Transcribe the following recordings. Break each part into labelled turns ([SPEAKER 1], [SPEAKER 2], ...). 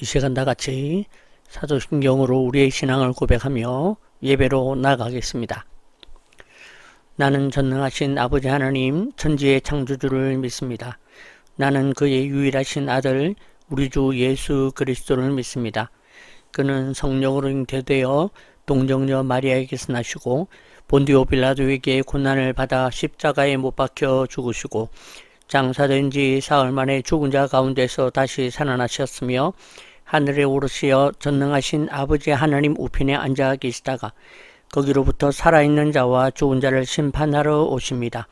[SPEAKER 1] 이 시간 다 같이 사도신경으로 우리의 신앙을 고백하며 예배로 나가겠습니다. 나는 전능하신 아버지 하나님 천지의 창조주를 믿습니다. 나는 그의 유일하신 아들 우리 주 예수 그리스도를 믿습니다. 그는 성령으로 잉태되어 동정녀 마리아에게서 나시고 본디오 빌라도에게 고난을 받아 십자가에 못 박혀 죽으시고 장사된 지 사흘 만에 죽은 자 가운데서 다시 살아나셨으며 하늘에 오르시어 전능하신 아버지 하나님 우편에 앉아 계시다가 거기로부터 살아있는 자와 죽은 자를 심판하러 오십니다.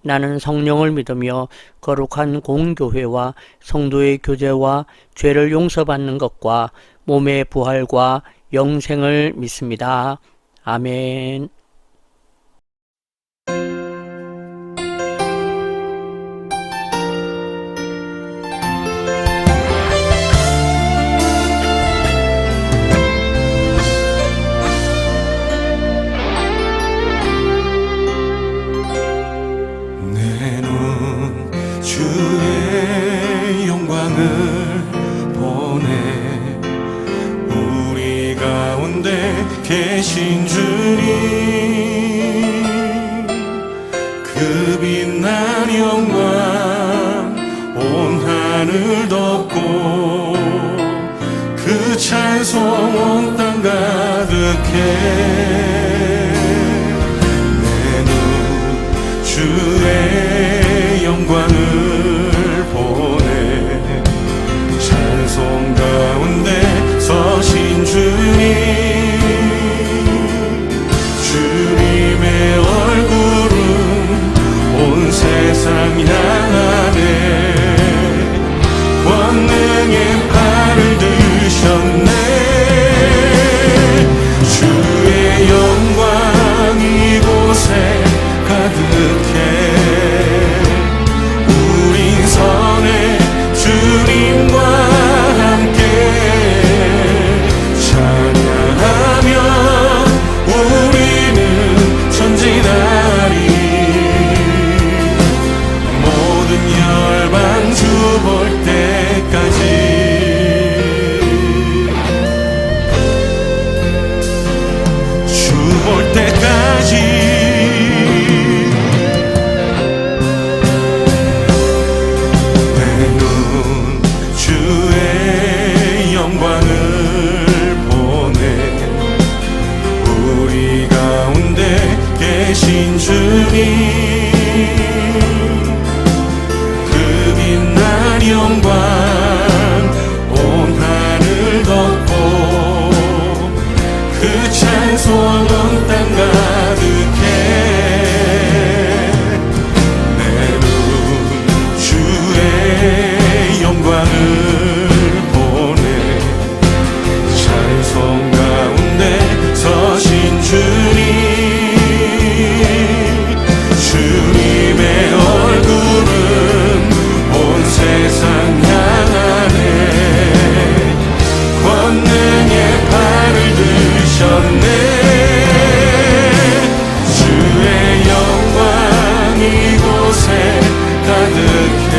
[SPEAKER 1] 나는 성령을 믿으며 거룩한 공교회와 성도의 교제와 죄를 용서받는 것과 몸의 부활과 영생을 믿습니다. 아멘.
[SPEAKER 2] 주의 영광을 보내 우리 가운데 계신 주님 그 빛난 영광 온 하늘 덮고 그 찬송 온 땅 가득해 내 눈 주의 영광을 보내 찬송 가운데 서신 주님의 얼굴은 온 세상 향하네 권능의 팔을 드셨네 주의 영광 이곳에 가득해 주님과 함께 찬양하며 우리는 전진하리 모든 열방 주 볼 때까지 주 볼 때까지 계신 주님 그 빛난 영광 온 하늘 덮고 그 찬송 온 땅 가득해 내 눈 주의 영광을 보내 찬송 가운데 서신 주님 주님의 얼굴은 온 세상 향하네 권능의 팔을 드셨네 주의 영광 이곳에 가득해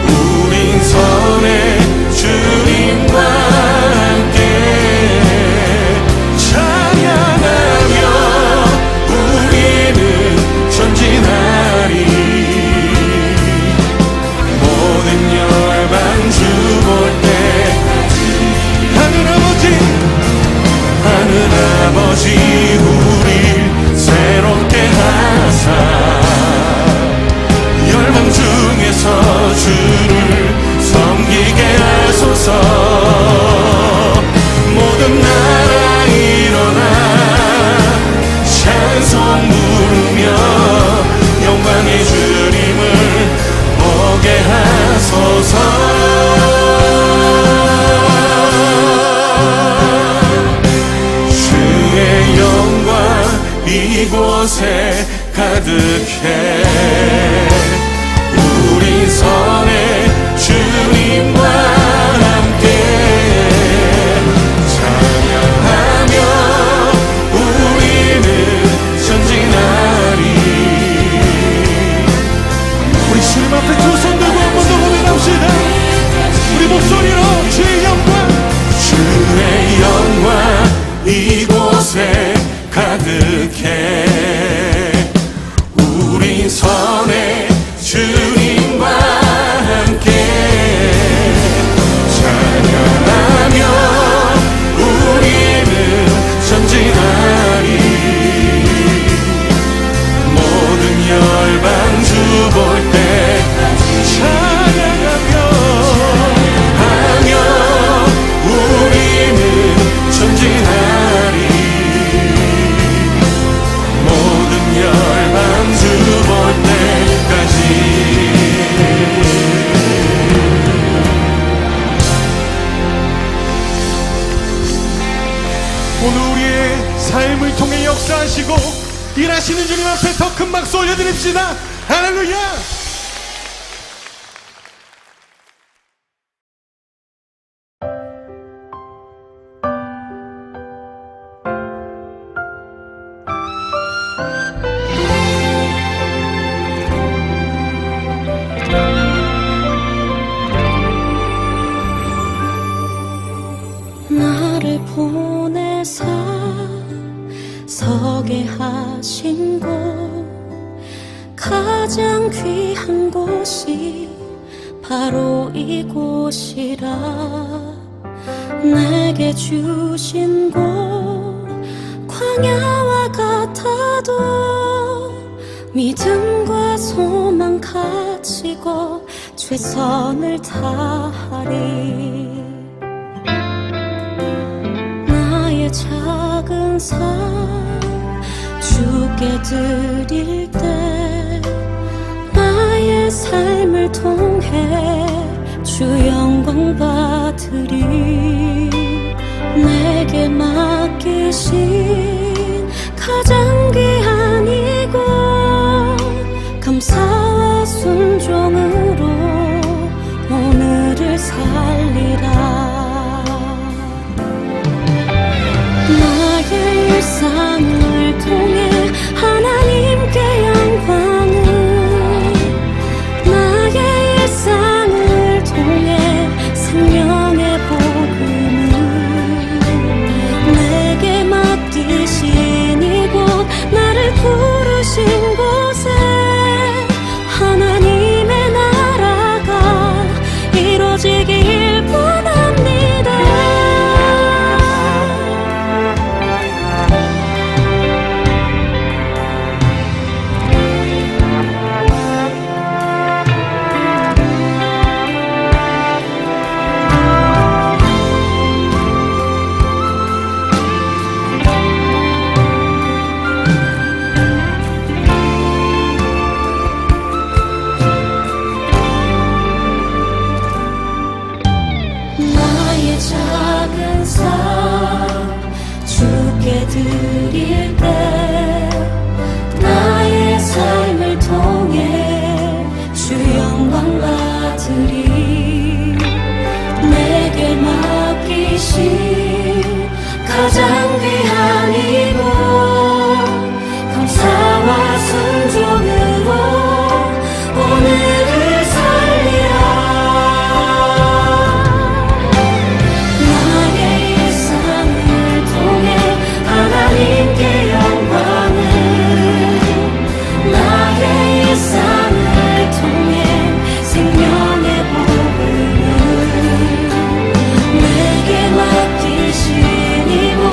[SPEAKER 2] 우린 선해 주님과 함께 전진하리 모든 열방 주 볼 때까지 하늘 아버지 우리 새롭게 하사 열방 중에서 주를 섬기게 하소서 모든 나라 일어나 찬송 부르며 영광의 주님을 보게 하소서 주의 영광 이곳에 가득해 우리 선해 주님과 함께 찬양하며 우리는 전진하리 우리 주님 앞에 두 손 들고 한 번 더 고백합시다 우리 목소리 선에 주님과 함께 찬양하며 우리는 전진하리. 모든 열방 주 볼 때까지 찬양하며 우리는 전진하리. 모든 열방 주 볼 때까지.
[SPEAKER 3] 오늘 우리의 삶을 통해 역사하시고 일하시는 주님 앞에 더 큰 박수 올려드립시다. 할렐루야.
[SPEAKER 4] 나를 보내사 서게 하신 곳, 가장 귀한 곳이 바로 이곳이라. 내게 주신 곳 광야와 같아도 믿음과 소망 가지고 최선을 다하리. 나의 작은 삶 주께 드릴 때 나의 삶을 통해 주 영광 받으리. 내게 맡기신 가장 귀한 이곳 감사와 순종으로 오늘을 살리라. 나의 일상을 통해 하나님께 영광을, 나의 일상을 통해 생명의 복음을, 내게 맡기신 이곳 나를 부르신 곳에 하나님의 나라가 이루어지길 원합니다. 나의 작은 삶 주께 드릴 때 나의 삶을 통해 주 영광 받으리. 내게 맡기신 가장 귀한 이곳 감사와 순종으로 오늘을 살리라. 나의 일상을 통해 하나님께 영광을, 나의 일상을 통해 생명의 복음을, 내게 맡기신 이곳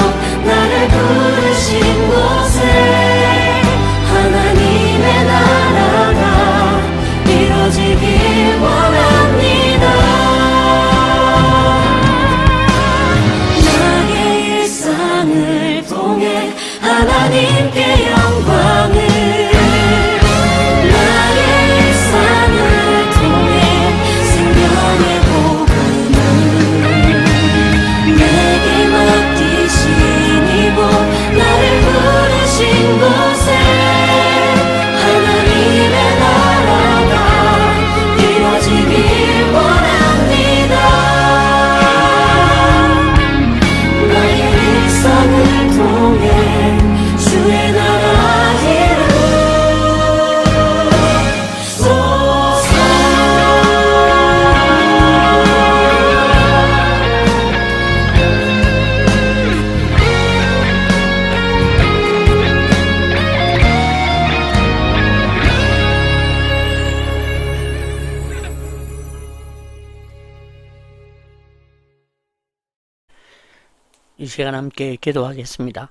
[SPEAKER 1] 이 시간 함께 기도하겠습니다.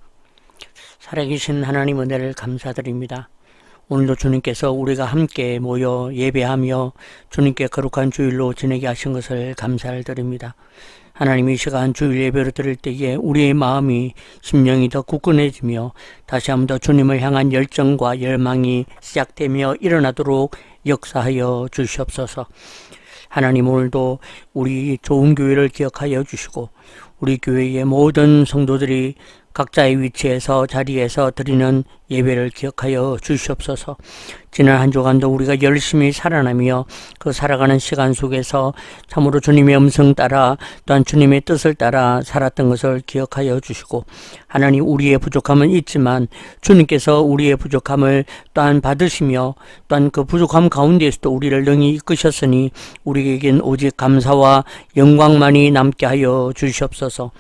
[SPEAKER 1] 살아계신 하나님 은혜를 감사드립니다. 오늘도 주님께서 우리가 함께 모여 예배하며 주님께 거룩한 주일로 지내게 하신 것을 감사를 드립니다. 하나님, 이 시간 주일 예배를 드릴 때에 우리의 마음이 심령이 더 굳건해지며 다시 한번 더 주님을 향한 열정과 열망이 시작되며 일어나도록 역사하여 주시옵소서. 하나님, 오늘도 우리 좋은 교회를 기억하여 주시고 우리 교회의 모든 성도들이 각자의 위치에서 자리에서 드리는 예배를 기억하여 주시옵소서. 지난 한 주간도 우리가 열심히 살아나며 그 살아가는 시간 속에서 참으로 주님의 음성 따라 또한 주님의 뜻을 따라 살았던 것을 기억하여 주시고, 하나님, 우리의 부족함은 있지만 주님께서 우리의 부족함을 또한 받으시며 또한 그 부족함 가운데에서도 우리를 능히 이끄셨으니 우리에겐 오직 감사와 영광만이 남게 하여 주시옵소서.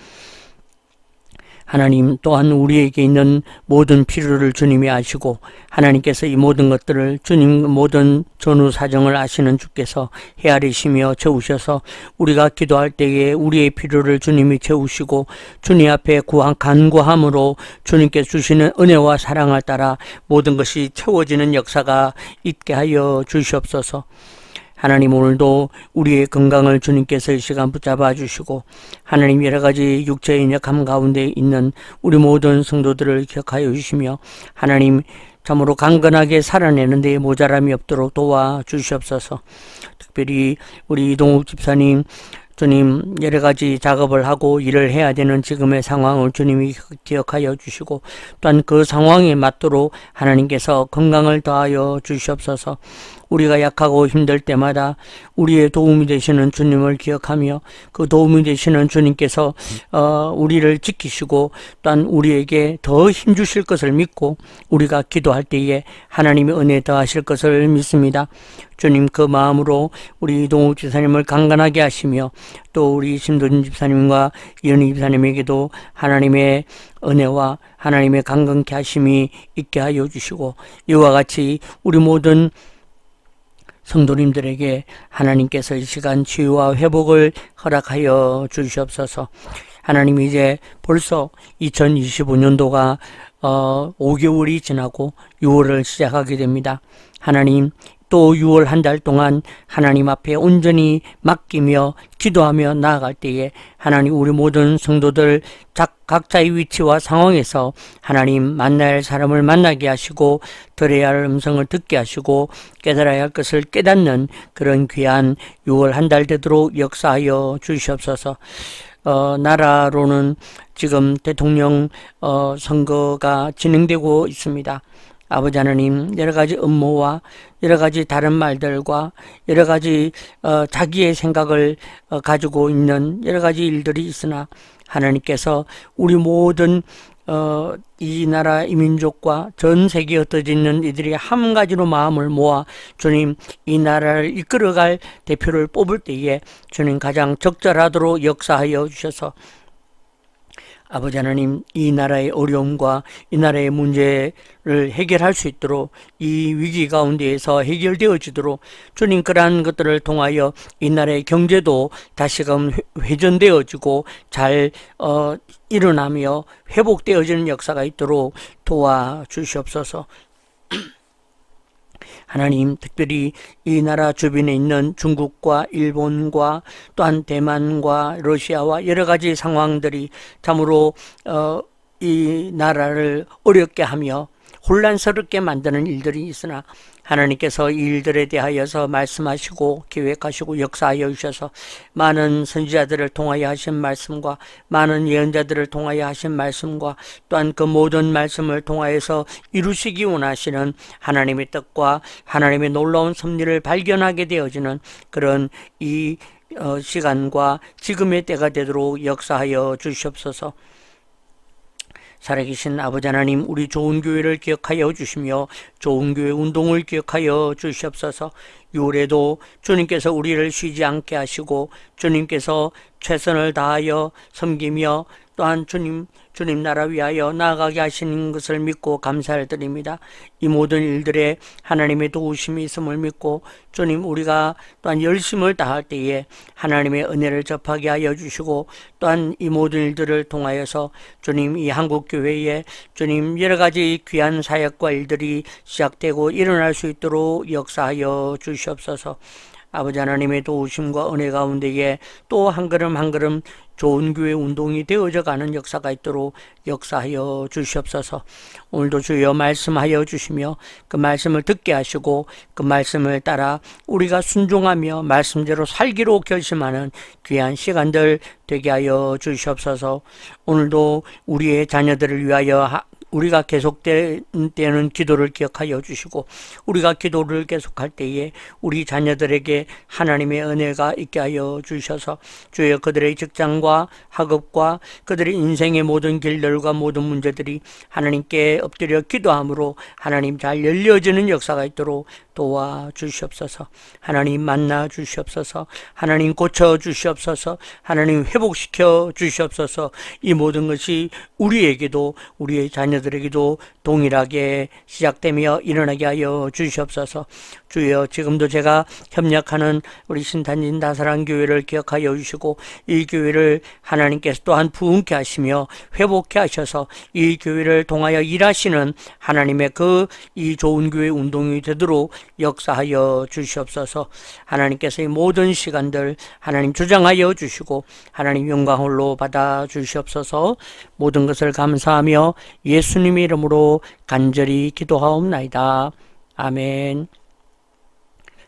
[SPEAKER 1] 하나님, 또한 우리에게 있는 모든 필요를 주님이 아시고 하나님께서 이 모든 것들을 주님 모든 전후 사정을 아시는 주께서 헤아리시며 채우셔서 우리가 기도할 때에 우리의 필요를 주님이 채우시고 주님 앞에 간구함으로 주님께 주시는 은혜와 사랑을 따라 모든 것이 채워지는 역사가 있게 하여 주시옵소서. 하나님, 오늘도 우리의 건강을 주님께서 이 시간 붙잡아 주시고 하나님, 여러 가지 육체의 약함 가운데 있는 우리 모든 성도들을 기억하여 주시며 하나님, 참으로 강건하게 살아내는 데 모자람이 없도록 도와주시옵소서. 특별히 우리 이동욱 집사님, 주님, 여러 가지 작업을 하고 일을 해야 되는 지금의 상황을 주님이 기억하여 주시고 또한 그 상황에 맞도록 하나님께서 건강을 더하여 주시옵소서. 우리가 약하고 힘들 때마다 우리의 도움이 되시는 주님을 기억하며 그 도움이 되시는 주님께서 우리를 지키시고 또한 우리에게 더 힘주실 것을 믿고 우리가 기도할 때에 하나님의 은혜 더하실 것을 믿습니다. 주님, 그 마음으로 우리 이동욱 집사님을 강건하게 하시며 또 우리 심도진 집사님과 이은희 집사님에게도 하나님의 은혜와 하나님의 강건케 하심이 있게 하여 주시고 이와 같이 우리 모든 성도님들에게 하나님께서 이 시간 치유와 회복을 허락하여 주시옵소서. 하나님, 이제 벌써 2025년도가 5개월이 지나고 6월을 시작하게 됩니다. 하나님, 또 6월 한 달 동안 하나님 앞에 온전히 맡기며 기도하며 나아갈 때에 하나님, 우리 모든 성도들 각자의 위치와 상황에서 하나님 만나야 할 사람을 만나게 하시고 들어야 할 음성을 듣게 하시고 깨달아야 할 것을 깨닫는 그런 귀한 6월 한 달 되도록 역사하여 주시옵소서. 나라로는 지금 대통령 선거가 진행되고 있습니다. 아버지 하나님, 여러 가지 음모와 여러 가지 다른 말들과 여러 가지 자기의 생각을 가지고 있는 여러 가지 일들이 있으나 하나님께서 우리 모든 이 나라 이 민족과 전 세계에 흩어져 있는 이들이 한 가지로 마음을 모아 주님, 이 나라를 이끌어갈 대표를 뽑을 때에 주님 가장 적절하도록 역사하여 주셔서 아버지 하나님, 이 나라의 어려움과 이 나라의 문제를 해결할 수 있도록 이 위기 가운데에서 해결되어지도록 주님, 그러한 것들을 통하여 이 나라의 경제도 다시금 회전되어지고 잘 일어나며 회복되어지는 역사가 있도록 도와주시옵소서. 하나님, 특별히 이 나라 주변에 있는 중국과 일본과 또한 대만과 러시아와 여러 가지 상황들이 참으로 이 나라를 어렵게 하며 혼란스럽게 만드는 일들이 있으나 하나님께서 이 일들에 대하여서 말씀하시고 계획하시고 역사하여 주셔서 많은 선지자들을 통하여 하신 말씀과 많은 예언자들을 통하여 하신 말씀과 또한 그 모든 말씀을 통하여서 이루시기 원하시는 하나님의 뜻과 하나님의 놀라운 섭리를 발견하게 되어지는 그런 이 시간과 지금의 때가 되도록 역사하여 주시옵소서. 살아계신 아버지 하나님, 우리 좋은 교회를 기억하여 주시며 좋은 교회 운동을 기억하여 주시옵소서. 6월에도 주님께서 우리를 쉬지 않게 하시고 주님께서 최선을 다하여 섬기며 또한 주님 나라 위하여 나아가게 하시는 것을 믿고 감사를 드립니다. 이 모든 일들에 하나님의 도우심이 있음을 믿고 주님, 우리가 또한 열심을 다할 때에 하나님의 은혜를 접하게 하여 주시고 또한 이 모든 일들을 통하여서 주님, 이 한국교회에 주님 여러 가지 귀한 사역과 일들이 시작되고 일어날 수 있도록 역사하여 주시옵소서. 아버지 하나님의 도우심과 은혜 가운데에 또 한 걸음 한 걸음 좋은 교회 운동이 되어져 가는 역사가 있도록 역사하여 주시옵소서. 오늘도 주여 말씀하여 주시며 그 말씀을 듣게 하시고 그 말씀을 따라 우리가 순종하며 말씀대로 살기로 결심하는 귀한 시간들 되게 하여 주시옵소서. 오늘도 우리의 자녀들을 위하여 우리가 계속되는 기도를 기억하여 주시고 우리가 기도를 계속할 때에 우리 자녀들에게 하나님의 은혜가 있게 하여 주셔서 주여 그들의 직장과 학업과 그들의 인생의 모든 길들과 모든 문제들이 하나님께 엎드려 기도함으로 하나님 잘 열려지는 역사가 있도록 도와주시옵소서. 하나님 만나 주시옵소서. 하나님 고쳐 주시옵소서. 하나님 회복시켜 주시옵소서. 이 모든 것이 우리에게도 우리의 자녀들에게도 동일하게 시작되며 일어나게 하여 주시옵소서. 주여 지금도 제가 협력하는 우리 신탄진 다사랑 교회를 기억하여 주시고 이 교회를 하나님께서 또한 부흥케 하시며 회복케 하셔서 이 교회를 통하여 일하시는 하나님의 이 좋은 교회 운동이 되도록 역사하여 주시옵소서. 하나님께서 이 모든 시간들 하나님 주장하여 주시고 하나님 영광 홀로 받아 주시옵소서. 모든 것을 감사하며 예수님의 이름으로 간절히 기도하옵나이다. 아멘.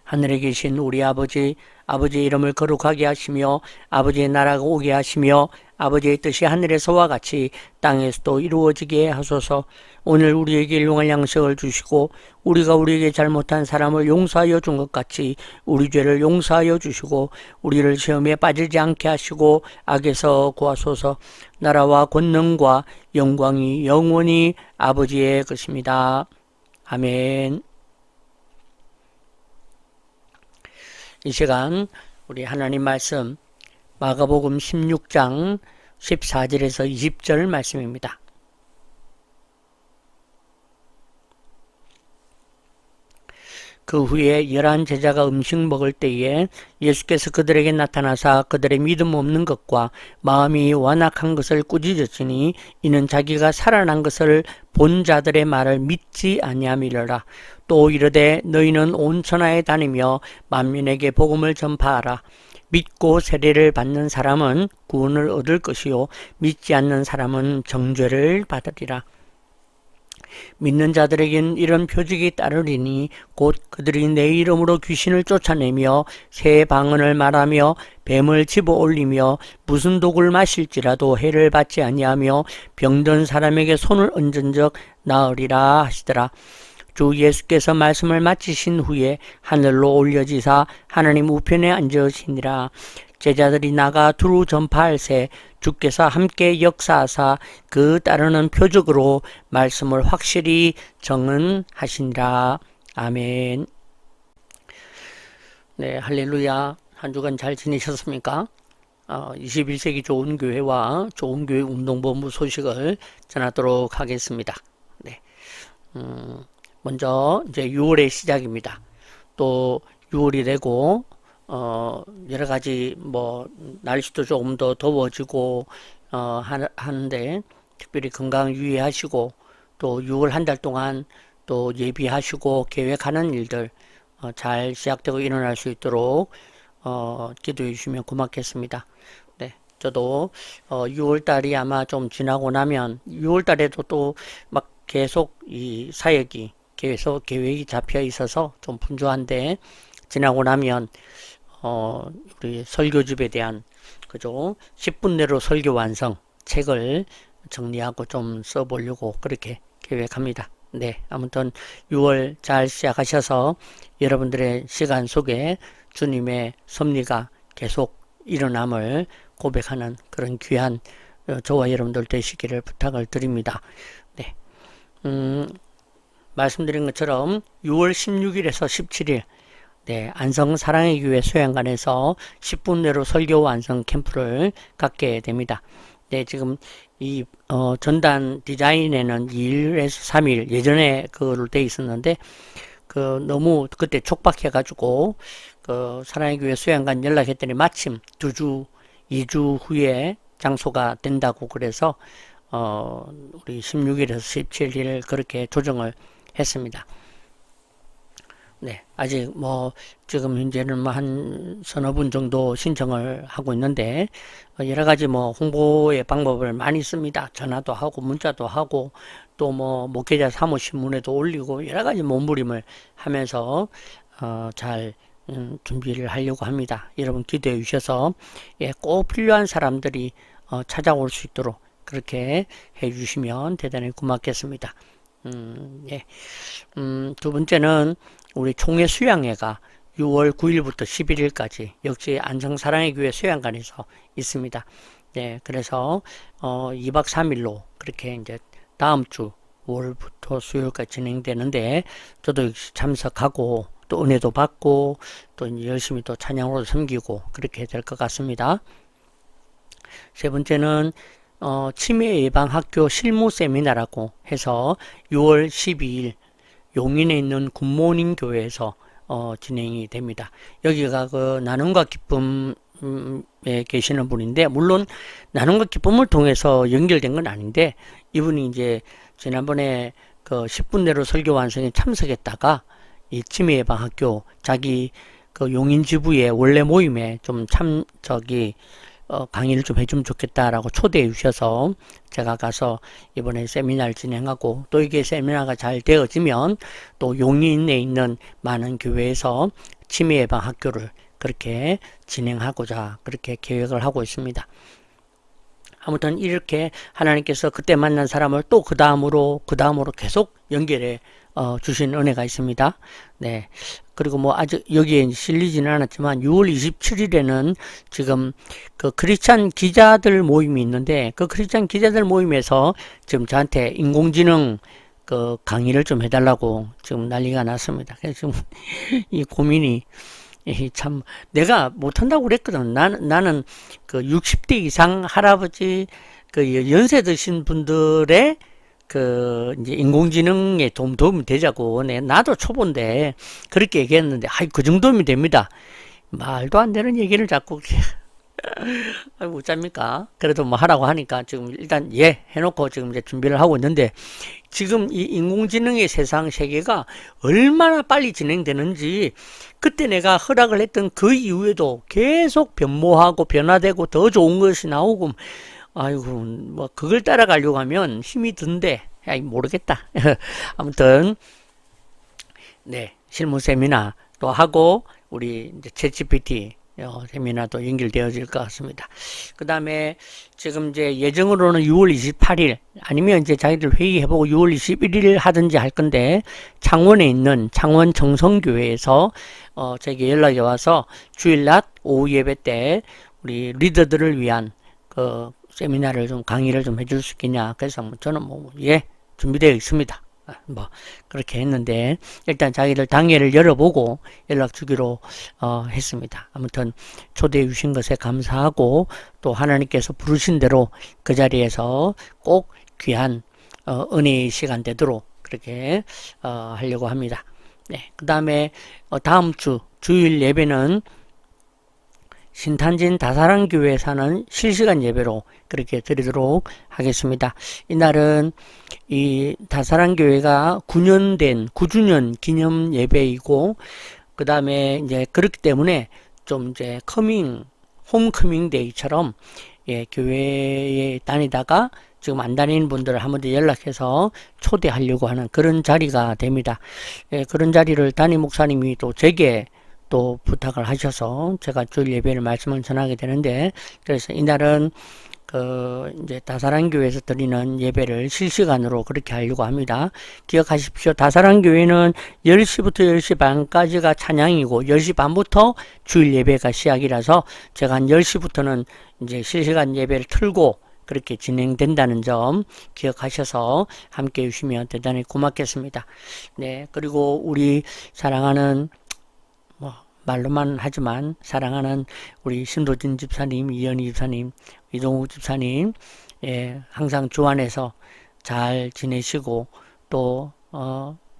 [SPEAKER 1] 하늘에 계신 우리 아버지의 이름을 거룩하게 하시며 아버지의 나라가 오게 하시며 아버지의 뜻이 하늘에서와 같이 땅에서도 이루어지게 하소서. 오늘 우리에게 일용할 양식을 주시고 우리가 우리에게 잘못한 사람을 용서하여 준 것 같이 우리 죄를 용서하여 주시고 우리를 시험에 빠지지 않게 하시고 악에서 구하소서. 나라와 권능과 영광이 영원히 아버지의 것입니다. 아멘. 이 시간 우리 하나님 말씀 마가복음 16장 14절에서 20절 말씀입니다. 그 후에 11 제자가 음식 먹을 때에 예수께서 그들에게 나타나사 그들의 믿음 없는 것과 마음이 완악한 것을 꾸짖으시니 이는 자기가 살아난 것을 본 자들의 말을 믿지 아니함이러라. 또 이르되 너희는 온 천하에 다니며 만민에게 복음을 전파하라. 믿고 세례를 받는 사람은 구원을 얻을 것이요 믿지 않는 사람은 정죄를 받으리라. 믿는 자들에겐 이런 표적이 따르리니 곧 그들이 내 이름으로 귀신을 쫓아내며 새 방언을 말하며 뱀을 집어 올리며 무슨 독을 마실지라도 해를 받지 아니하며 병든 사람에게 손을 얹은 적 나으리라 하시더라. 주 예수께서 말씀을 마치신 후에 하늘로 올려지사 하나님 우편에 앉으시니라. 제자들이 나가 두루 전파할새 주께서 함께 역사하사 그 따르는 표적으로 말씀을 확실히 정언하시니라. 아멘. 네, 할렐루야. 한 주간 잘 지내셨습니까? 21세기 좋은 교회와 좋은 교회 운동본부 소식을 전하도록 하겠습니다. 네. 먼저 이제 6월의 시작입니다. 또 6월이 되고 여러 가지 날씨도 조금 더 더워지고 하는데 특별히 건강 유의하시고 또 6월 한 달 동안 또 예비하시고 계획하는 일들 잘 시작되고 일어날 수 있도록 기도해 주시면 고맙겠습니다. 네, 저도 6월 달이 아마 좀 지나고 나면 6월 달에도 또 막 계속 이 사역이 계속 계획이 잡혀 있어서 좀 분주한데 지나고 나면 우리 설교집에 대한 10분 내로 설교 완성 책을 정리하고 좀 써보려고 그렇게 계획합니다. 네, 아무튼 6월 잘 시작하셔서 여러분들의 시간 속에 주님의 섭리가 계속 일어남을 고백하는 그런 귀한 저와 여러분들 되시기를 부탁을 드립니다. 네, 말씀드린 것처럼 6월 16일에서 17일 네, 안성 사랑의 교회 수양관에서 10분 내로 설교 완성 캠프를 갖게 됩니다. 네, 지금 이 전단 디자인에는 2일에서 3일 예전에 그걸로 돼 있었는데 너무 그때 촉박해가지고 사랑의 교회 수양관 연락했더니 마침 2주 후에 장소가 된다고 그래서 우리 16일에서 17일 그렇게 조정을 했습니다. 네, 아직 지금 현재는 한 서너 분 정도 신청을 하고 있는데, 여러 가지 홍보의 방법을 많이 씁니다. 전화도 하고, 문자도 하고, 또 목회자 사무 신문에도 올리고, 여러 가지 몸부림을 하면서, 잘, 준비를 하려고 합니다. 여러분 기도해 주셔서, 예, 꼭 필요한 사람들이, 찾아올 수 있도록 그렇게 해 주시면 대단히 고맙겠습니다. 예. 두 번째는 우리 총회 수양회가 6월 9일부터 11일까지 역시 안성사랑의 교회 수양관에서 있습니다. 네, 그래서 2박 3일로 그렇게 이제 다음 주 월부터 수요일까지 진행되는데 저도 역시 참석하고 또 은혜도 받고 또 이제 열심히 또 찬양으로 섬기고 그렇게 될 것 같습니다. 세 번째는 치매 예방 학교 실무 세미나라고 해서 6월 12일 용인에 있는 굿모닝 교회에서 진행이 됩니다. 여기가 나눔과 기쁨에 계시는 분인데, 물론 나눔과 기쁨을 통해서 연결된 건 아닌데, 이분이 이제 지난번에 10분 내로 설교 완성에 참석했다가 이 치매 예방 학교 자기 용인 지부의 원래 모임에 좀 강의를 좀 해주면 좋겠다라고 초대해 주셔서 제가 가서 이번에 세미나를 진행하고, 또 이게 세미나가 잘 되어지면 또 용인에 있는 많은 교회에서 치매 예방 학교를 그렇게 진행하고자 그렇게 계획을 하고 있습니다. 아무튼 이렇게 하나님께서 그때 만난 사람을 또 그 다음으로 계속 연결해 주신 은혜가 있습니다. 네. 그리고 아직 여기에 실리지는 않았지만 6월 27일에는 지금 크리스찬 기자들 모임이 있는데, 그 크리스찬 기자들 모임에서 지금 저한테 인공지능 강의를 좀 해달라고 지금 난리가 났습니다. 그래서 지금 이 고민이 참, 내가 못한다고 그랬거든. 나는 60대 이상 할아버지, 연세 드신 분들의 이제 인공지능에 도움이 되자고. 나도 초보인데, 그렇게 얘기했는데, 그 정도면 됩니다. 말도 안 되는 얘기를 자꾸, 못 잡니까? 그래도 하라고 하니까 지금 일단 해놓고 지금 이제 준비를 하고 있는데, 지금 이 인공지능의 세계가 얼마나 빨리 진행되는지, 그때 내가 허락을 했던 그 이후에도 계속 변모하고 변화되고 더 좋은 것이 나오고, 아이고, 그걸 따라가려고 하면 힘이 든데, 모르겠다. 아무튼, 네, 실무 세미나 또 하고, 우리 이제 챗GPT 세미나도 연결되어질 것 같습니다. 그 다음에 지금 이제 예정으로는 6월 28일 아니면 이제 자기들 회의해보고 6월 21일 하든지 할 건데, 창원에 있는 창원 정성교회에서 제게 연락이 와서 주일낮 오후 예배 때 우리 리더들을 위한 세미나를 강의를 좀 해줄 수 있겠냐. 그래서 저는 준비되어 있습니다. 그렇게 했는데, 일단 자기들 당회를 열어보고 연락 주기로 했습니다. 아무튼 초대해 주신 것에 감사하고, 또 하나님께서 부르신 대로 그 자리에서 꼭 귀한 은혜의 시간 되도록 그렇게 하려고 합니다. 네, 그 다음에 다음 주 주일 예배는 신탄진 다사랑교회에 사는 실시간 예배로 그렇게 드리도록 하겠습니다. 이날은 이 다사랑교회가 9주년 기념 예배이고, 그 다음에 이제 그렇기 때문에 좀 이제 홈커밍 데이처럼 교회에 다니다가 지금 안 다니는 분들을 한번 더 연락해서 초대하려고 하는 그런 자리가 됩니다. 그런 자리를 담임 목사님이 또 제게 또 부탁을 하셔서 제가 주일 예배를 말씀을 전하게 되는데, 그래서 이날은 이제 다사랑교회에서 드리는 예배를 실시간으로 그렇게 하려고 합니다. 기억하십시오. 다사랑교회는 10시부터 10시 반까지가 찬양이고 10시 반부터 주일 예배가 시작이라서 제가 한 10시부터는 이제 실시간 예배를 틀고 그렇게 진행된다는 점 기억하셔서 함께 해주시면 대단히 고맙겠습니다. 네, 그리고 우리 사랑하는 말로만 하지만 사랑하는 우리 신도진 집사님, 이현희 집사님, 이동욱 집사님, 예, 항상 주 안에서 잘 지내시고 또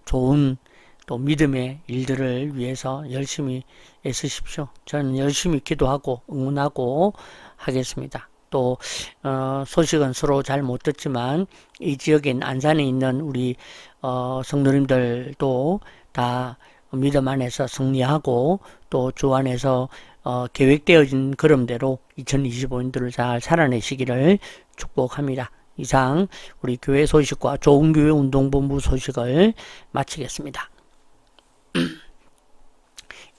[SPEAKER 1] 좋은 또 믿음의 일들을 위해서 열심히 애쓰십시오. 저는 열심히 기도하고 응원하고 하겠습니다. 또 소식은 서로 잘 못 듣지만 이 지역인 안산에 있는 우리 성도님들도 다 믿음 안에서 승리하고 또 주 안에서 계획되어진 그럼대로 2025년도를 잘 살아내시기를 축복합니다. 이상 우리 교회 소식과 좋은 교회 운동본부 소식을 마치겠습니다.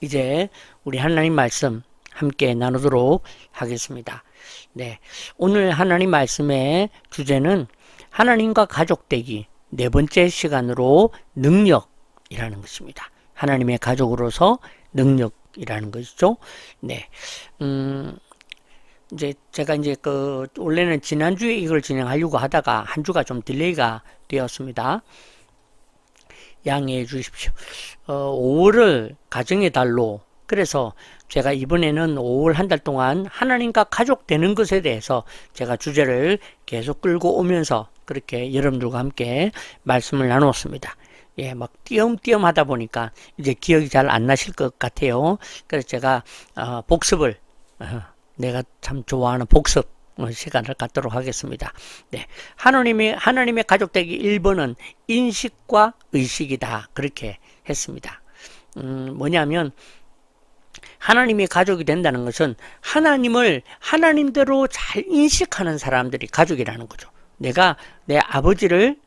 [SPEAKER 1] 이제 우리 하나님 말씀 함께 나누도록 하겠습니다. 네, 오늘 하나님 말씀의 주제는 하나님과 가족되기 네 번째 시간으로 능력이라는 것입니다. 하나님의 가족으로서 능력이라는 것이죠. 네, 이제 제가 원래는 지난주에 이걸 진행하려고 하다가 한 주가 좀 딜레이가 되었습니다. 양해해 주십시오. 5월을 가정의 달로, 그래서 제가 이번에는 5월 한 달 동안 하나님과 가족 되는 것에 대해서 제가 주제를 계속 끌고 오면서 그렇게 여러분들과 함께 말씀을 나누었습니다. 예, 막 띄엄띄엄 하다 보니까 이제 기억이 잘 안 나실 것 같아요. 그래서 제가 복습을 내가 참 좋아하는 복습 시간을 갖도록 하겠습니다. 네, 하나님의 가족되기 1번은 인식과 의식이다, 그렇게 했습니다. 뭐냐면 하나님의 가족이 된다는 것은 하나님을 하나님대로 잘 인식하는 사람들이 가족이라는 거죠. 내가 내 아버지를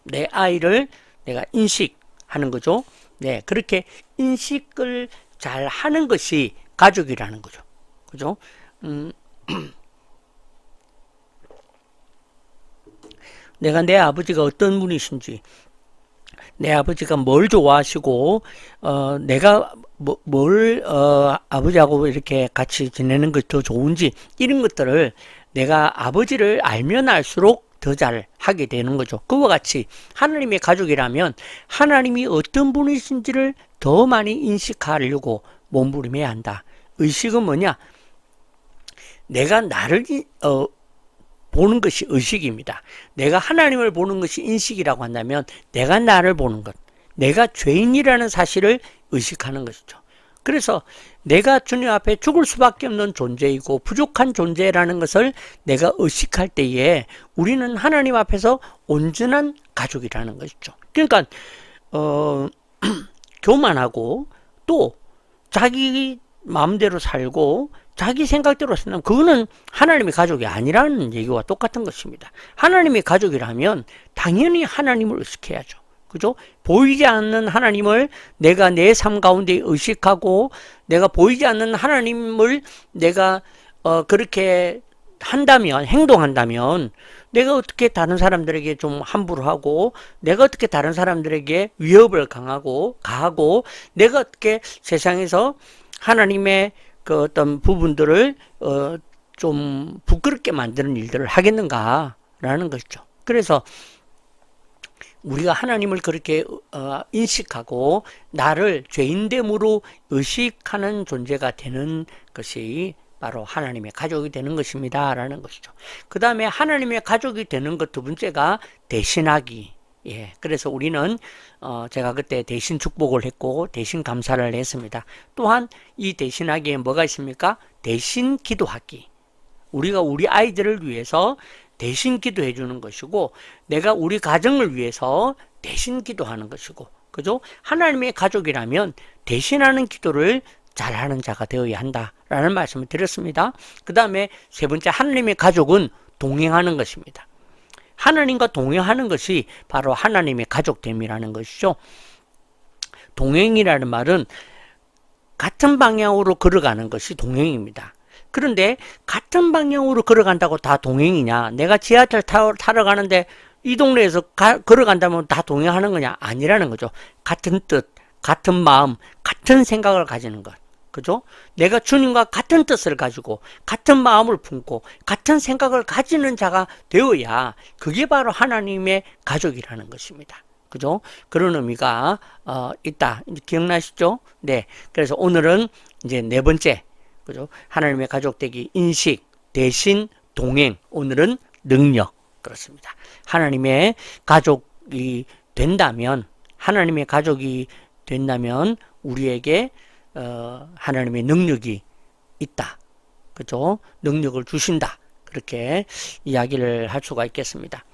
[SPEAKER 1] 내 아이를 내가 인식하는 거죠. 네, 그렇게 인식을 잘 하는 것이 가족이라는 거죠. 그죠? 내가 내 아버지가 어떤 분이신지, 내 아버지가 뭘 좋아하시고, 내가 아버지하고 이렇게 같이 지내는 것이 더 좋은지, 이런 것들을 내가 아버지를 알면 알수록 더 잘 하게 되는 거죠. 그와 같이 하나님의 가족이라면 하나님이 어떤 분이신지를 더 많이 인식하려고 몸부림해야 한다. 의식은 뭐냐? 내가 나를 보는 것이 의식입니다. 내가 하나님을 보는 것이 인식이라고 한다면 내가 나를 보는 것, 내가 죄인이라는 사실을 의식하는 것이죠. 그래서 내가 주님 앞에 죽을 수밖에 없는 존재이고 부족한 존재라는 것을 내가 의식할 때에 우리는 하나님 앞에서 온전한 가족이라는 것이죠. 그러니까 교만하고 또 자기 마음대로 살고 자기 생각대로 쓰는 그거는 하나님의 가족이 아니라는 얘기와 똑같은 것입니다. 하나님의 가족이라면 당연히 하나님을 의식해야죠. 그죠? 보이지 않는 하나님을 내가 내 삶 가운데 의식하고 내가 보이지 않는 하나님을 내가 그렇게 한다면, 행동한다면 내가 어떻게 다른 사람들에게 좀 함부로 하고 내가 어떻게 다른 사람들에게 위협을 가하고 내가 어떻게 세상에서 하나님의 그 어떤 부분들을 좀 부끄럽게 만드는 일들을 하겠는가라는 것이죠. 그래서 우리가 하나님을 그렇게 인식하고 나를 죄인됨으로 의식하는 존재가 되는 것이 바로 하나님의 가족이 되는 것입니다 라는 것이죠. 그 다음에 하나님의 가족이 되는 것 두 번째가 대신하기. 예, 그래서 우리는 제가 그때 대신 축복을 했고 대신 감사를 했습니다. 또한 이 대신하기에 뭐가 있습니까? 대신 기도하기. 우리가 우리 아이들을 위해서 대신 기도해 주는 것이고 내가 우리 가정을 위해서 대신 기도하는 것이고, 그죠? 하나님의 가족이라면 대신하는 기도를 잘하는 자가 되어야 한다라는 말씀을 드렸습니다. 그 다음에 세 번째, 하나님의 가족은 동행하는 것입니다. 하나님과 동행하는 것이 바로 하나님의 가족됨이라는 것이죠. 동행이라는 말은 같은 방향으로 걸어가는 것이 동행입니다. 그런데 같은 방향으로 걸어간다고 다 동행이냐? 내가 지하철 타러 가는데 이 동네에서 걸어간다면 다 동행하는 거냐? 아니라는 거죠. 같은 뜻, 같은 마음, 같은 생각을 가지는 것. 그죠? 내가 주님과 같은 뜻을 가지고 같은 마음을 품고 같은 생각을 가지는 자가 되어야 그게 바로 하나님의 가족이라는 것입니다. 그죠? 그런 의미가 있다. 이제 기억나시죠? 네. 그래서 오늘은 이제 네 번째, 그죠? 하나님의 가족 되기 인식, 대신, 동행. 오늘은 능력. 그렇습니다. 하나님의 가족이 된다면, 하나님의 가족이 된다면 우리에게 하나님의 능력이 있다. 그죠? 능력을 주신다. 그렇게 이야기를 할 수가 있겠습니다.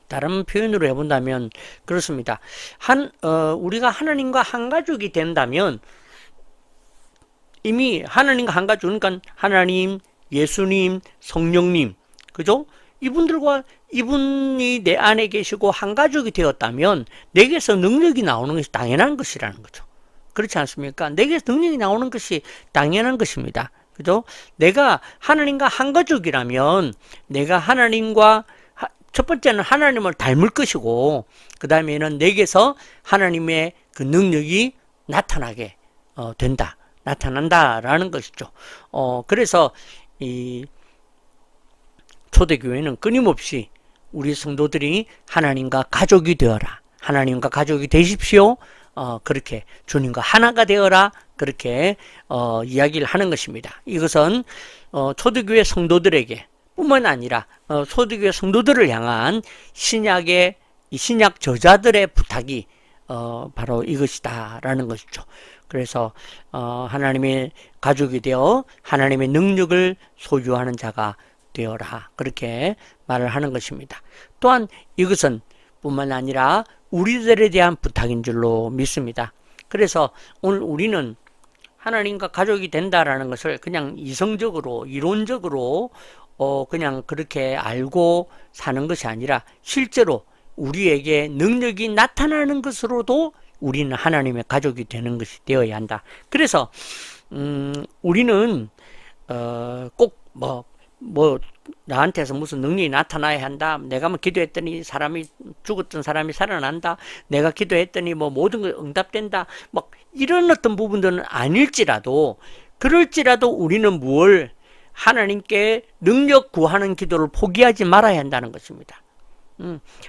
[SPEAKER 1] 다른 표현으로 해본다면 그렇습니다. 우리가 하나님과 한 가족이 된다면 이미 하나님과 한 가족, 그러니까 하나님, 예수님, 성령님, 그죠? 이분이 내 안에 계시고 한 가족이 되었다면 내게서 능력이 나오는 것이 당연한 것이라는 거죠. 그렇지 않습니까? 내게서 능력이 나오는 것이 당연한 것입니다. 그죠? 내가 하나님과 한 가족이라면 내가 하나님과 첫 번째는 하나님을 닮을 것이고 그 다음에는 내게서 하나님의 그 능력이 나타나게 된다. 나타난다라는 것이죠. 그래서 이 초대교회는 끊임없이 우리 성도들이 하나님과 가족이 되어라. 하나님과 가족이 되십시오. 그렇게 주님과 하나가 되어라. 그렇게 이야기를 하는 것입니다. 이것은 초대교회 성도들에게 뿐만 아니라 초대교회 성도들을 향한 신약의 신약 저자들의 부탁이 바로 이것이다라는 것이죠. 그래서 하나님의 가족이 되어 하나님의 능력을 소유하는 자가 되어라. 그렇게 말을 하는 것입니다. 또한 이것은 뿐만 아니라 우리들에 대한 부탁인 줄로 믿습니다. 그래서 오늘 우리는 하나님과 가족이 된다라는 것을 그냥 이성적으로, 이론적으로 그냥 그렇게 알고 사는 것이 아니라 실제로 우리에게 능력이 나타나는 것으로도 우리는 하나님의 가족이 되는 것이 되어야 한다. 그래서 우리는 꼭 나한테서 무슨 능력이 나타나야 한다. 내가 뭐 기도했더니 죽었던 사람이 살아난다. 내가 기도했더니 모든 게 응답된다. 이런 어떤 부분들은 아닐지라도, 그럴지라도 우리는 하나님께 능력 구하는 기도를 포기하지 말아야 한다는 것입니다.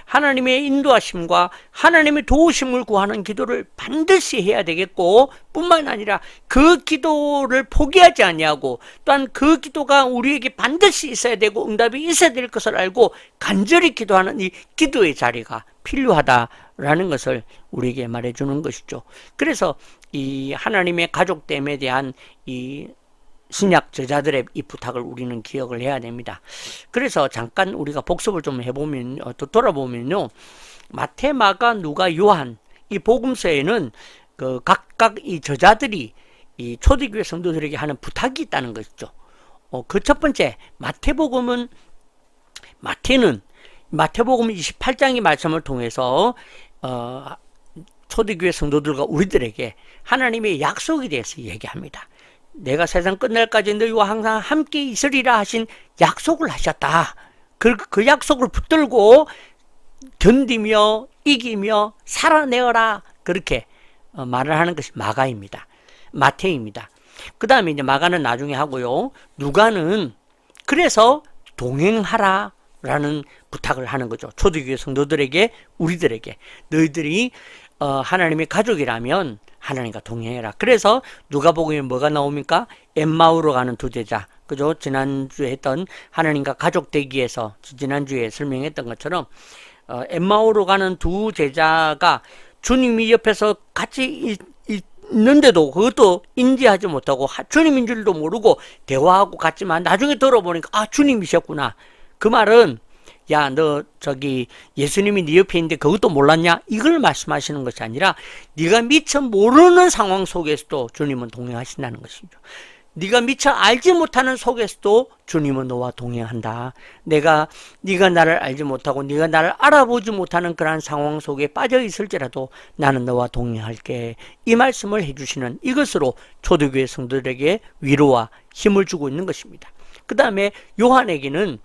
[SPEAKER 1] 하나님의 인도하심과 하나님의 도우심을 구하는 기도를 반드시 해야 되겠고, 뿐만 아니라 그 기도를 포기하지 아니하고 또한 그 기도가 우리에게 반드시 있어야 되고 응답이 있어야 될 것을 알고 간절히 기도하는 이 기도의 자리가 필요하다라는 것을 우리에게 말해주는 것이죠. 그래서 이 하나님의 가족됨에 대한 이 신약 저자들의 이 부탁을 우리는 기억을 해야 됩니다. 그래서 잠깐 우리가 복습을 좀 해보면, 돌아보면요, 마태, 마가, 누가, 요한 이 복음서에는 각각 이 저자들이 이 초대교회 성도들에게 하는 부탁이 있다는 것이죠. 그 첫 번째 마태는 마태복음 28장의 말씀을 통해서 초대교회 성도들과 우리들에게 하나님의 약속에 대해서 얘기합니다. 내가 세상 끝날까지 너희와 항상 함께 있으리라 하신 약속을 하셨다. 그 약속을 붙들고 견디며 이기며 살아내어라. 그렇게 말을 하는 것이 마태입니다. 그 다음에 이제 마가는 나중에 하고요. 누가는 그래서 동행하라 라는 부탁을 하는 거죠. 초대교회 성도들에게, 우리들에게. 너희들이 하나님의 가족이라면 하나님과 동행해라. 그래서 누가복음에 뭐가 나옵니까? 엠마오로 가는 두 제자. 그죠? 지난주에 했던 하나님과 가족 되기에서 지난주에 설명했던 것처럼 엠마오로 가는 두 제자가 주님이 옆에서 같이 있는데도 그것도 인지하지 못하고 주님인 줄도 모르고 대화하고 갔지만 나중에 들어보니까 주님이셨구나. 그 말은 야, 너 예수님이 네 옆에 있는데 그것도 몰랐냐? 이걸 말씀하시는 것이 아니라 네가 미처 모르는 상황 속에서도 주님은 동행하신다는 것이죠. 네가 미처 알지 못하는 속에서도 주님은 너와 동행한다. 네가 나를 알지 못하고 네가 나를 알아보지 못하는 그러한 상황 속에 빠져 있을지라도 나는 너와 동행할게. 이 말씀을 해주시는 이것으로 초대교회 성도들에게 위로와 힘을 주고 있는 것입니다. 그 다음에 요한은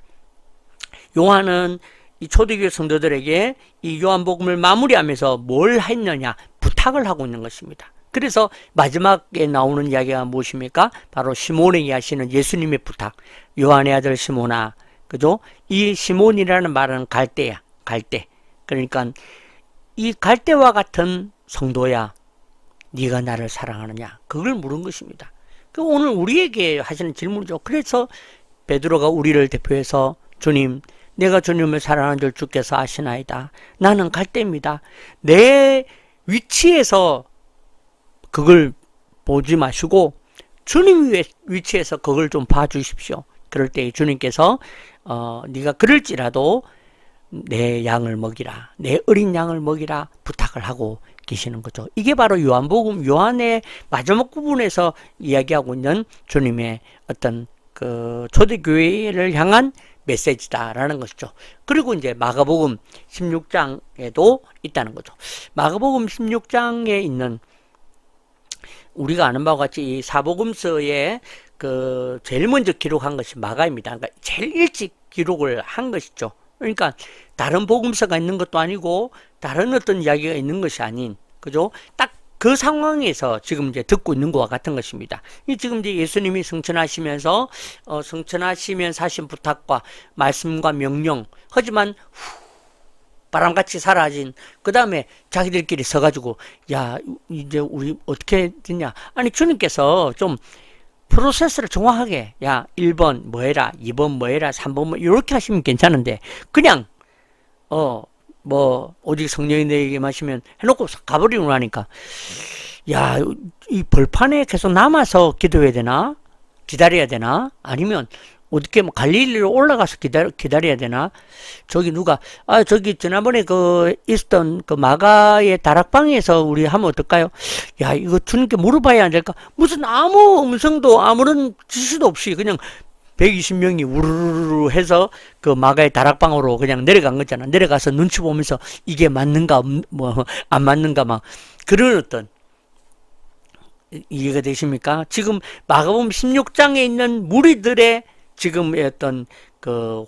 [SPEAKER 1] 이 초대교회 성도들에게 이 요한복음을 마무리하면서 뭘 했느냐? 부탁을 하고 있는 것입니다. 그래서 마지막에 나오는 이야기가 무엇입니까? 바로 시몬에게 하시는 예수님의 부탁. 요한의 아들 시몬아. 그죠? 이 시몬이라는 말은 갈대야. 갈대. 그러니까 이 갈대와 같은 성도야, 네가 나를 사랑하느냐? 그걸 물은 것입니다. 그 오늘 우리에게 하시는 질문이죠. 그래서 베드로가 우리를 대표해서 주님, 내가 주님을 사랑하는 줄 주께서 아시나이다. 나는 갈대입니다. 내 위치에서 그걸 보지 마시고 주님 위치에서 그걸 좀 봐주십시오. 그럴 때 주님께서 네가 그럴지라도 내 양을 먹이라, 내 어린 양을 먹이라 부탁을 하고 계시는 거죠. 이게 바로 요한복음 요한의 마지막 부분에서 이야기하고 있는 주님의 어떤 그 초대교회를 향한 메시지다라는 것이죠. 그리고 이제 마가복음 16장에도 있다는 거죠. 마가복음 16장에 있는 우리가 아는 바와 같이 이 사복음서에 그 제일 먼저 기록한 것이 마가입니다. 그러니까 제일 일찍 기록을 한 것이죠. 그러니까 다른 복음서가 있는 것도 아니고 다른 어떤 이야기가 있는 것이 아닌, 그죠? 딱 그 상황에서 지금 이제 듣고 있는 것과 같은 것입니다. 이 지금 이제 예수님이 성천하시면서 성천하시면서 하신 부탁과 말씀과 명령, 하지만 바람같이 사라진 그 다음에 자기들끼리 서가지고 야 이제 우리 어떻게 됐냐, 아니 주님께서 좀 프로세스를 정확하게 야 1번 뭐 해라, 2번 뭐 해라, 3번 뭐 이렇게 하시면 괜찮은데 그냥 뭐 오직 성령이 내게 마시면 해놓고 가버리고 나니까 야 이 벌판에 계속 남아서 기도해야 되나, 기다려야 되나, 아니면 어떻게 뭐 갈릴리로 올라가서 기다려야 되나? 저기 누가 저기 지난번에 그 있었던 그 마가의 다락방에서 우리 하면 어떨까요? 야 이거 주님께 물어봐야 안 될까? 무슨 아무 음성도 아무런 지시도 없이 그냥 120명이 우르르르 해서 그 마가의 다락방으로 그냥 내려간 거잖아. 내려가서 눈치 보면서 이게 맞는가 뭐 안 맞는가 막 그런 어떤, 이해가 되십니까? 지금 마가복음 16장에 있는 무리들의 지금 어떤 그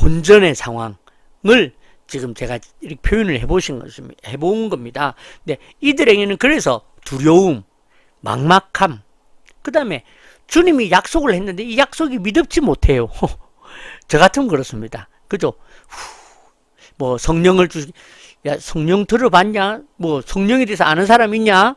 [SPEAKER 1] 혼전의 상황을 지금 제가 이렇게 표현을 해본 겁니다. 근데 이들에게는 그래서 두려움, 막막함, 그 다음에 주님이 약속을 했는데 이 약속이 믿음지 못해요. 저 같으면 그렇습니다. 그죠? 뭐 성령을 야 성령 들어봤냐? 뭐 성령에 대해서 아는 사람 있냐?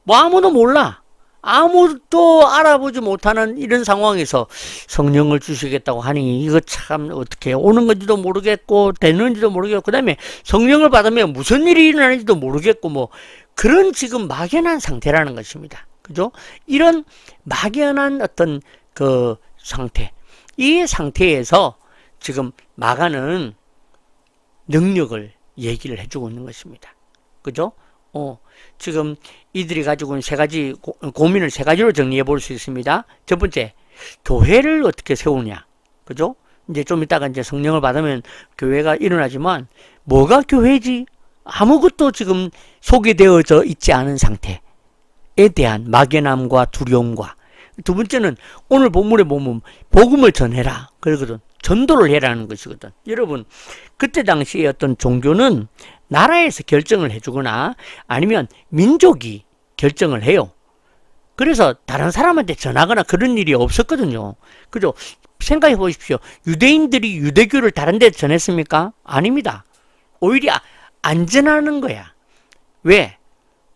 [SPEAKER 1] 뭐 아무도 몰라. 아무도 알아보지 못하는 이런 상황에서 성령을 주시겠다고 하니 이거 참 어떻게 오는 건지도 모르겠고 되는지도 모르겠고 그 다음에 성령을 받으면 무슨 일이 일어나는지도 모르겠고 뭐 그런 지금 막연한 상태라는 것입니다. 그죠? 이런 막연한 어떤 그 상태, 이 상태에서 지금 마가는 능력을 얘기를 해주고 있는 것입니다. 그죠? 지금 이들이 가지고 있는 세 가지 고민을 세 가지로 정리해 볼 수 있습니다. 첫 번째, 교회를 어떻게 세우냐. 그죠? 이제 좀 이따가 이제 성령을 받으면 교회가 일어나지만 뭐가 교회지? 아무것도 지금 소개되어져 있지 않은 상태에 대한 막연함과 두려움과, 두 번째는 오늘 본문에 보면 복음을 전해라 그러거든. 전도를 해라는 것이거든. 여러분 그때 당시에 어떤 종교는 나라에서 결정을 해주거나 아니면 민족이 결정을 해요. 그래서 다른 사람한테 전하거나 그런 일이 없었거든요. 그죠? 생각해 보십시오. 유대인들이 유대교를 다른 데 전했습니까? 아닙니다. 오히려 안 전하는 거야. 왜?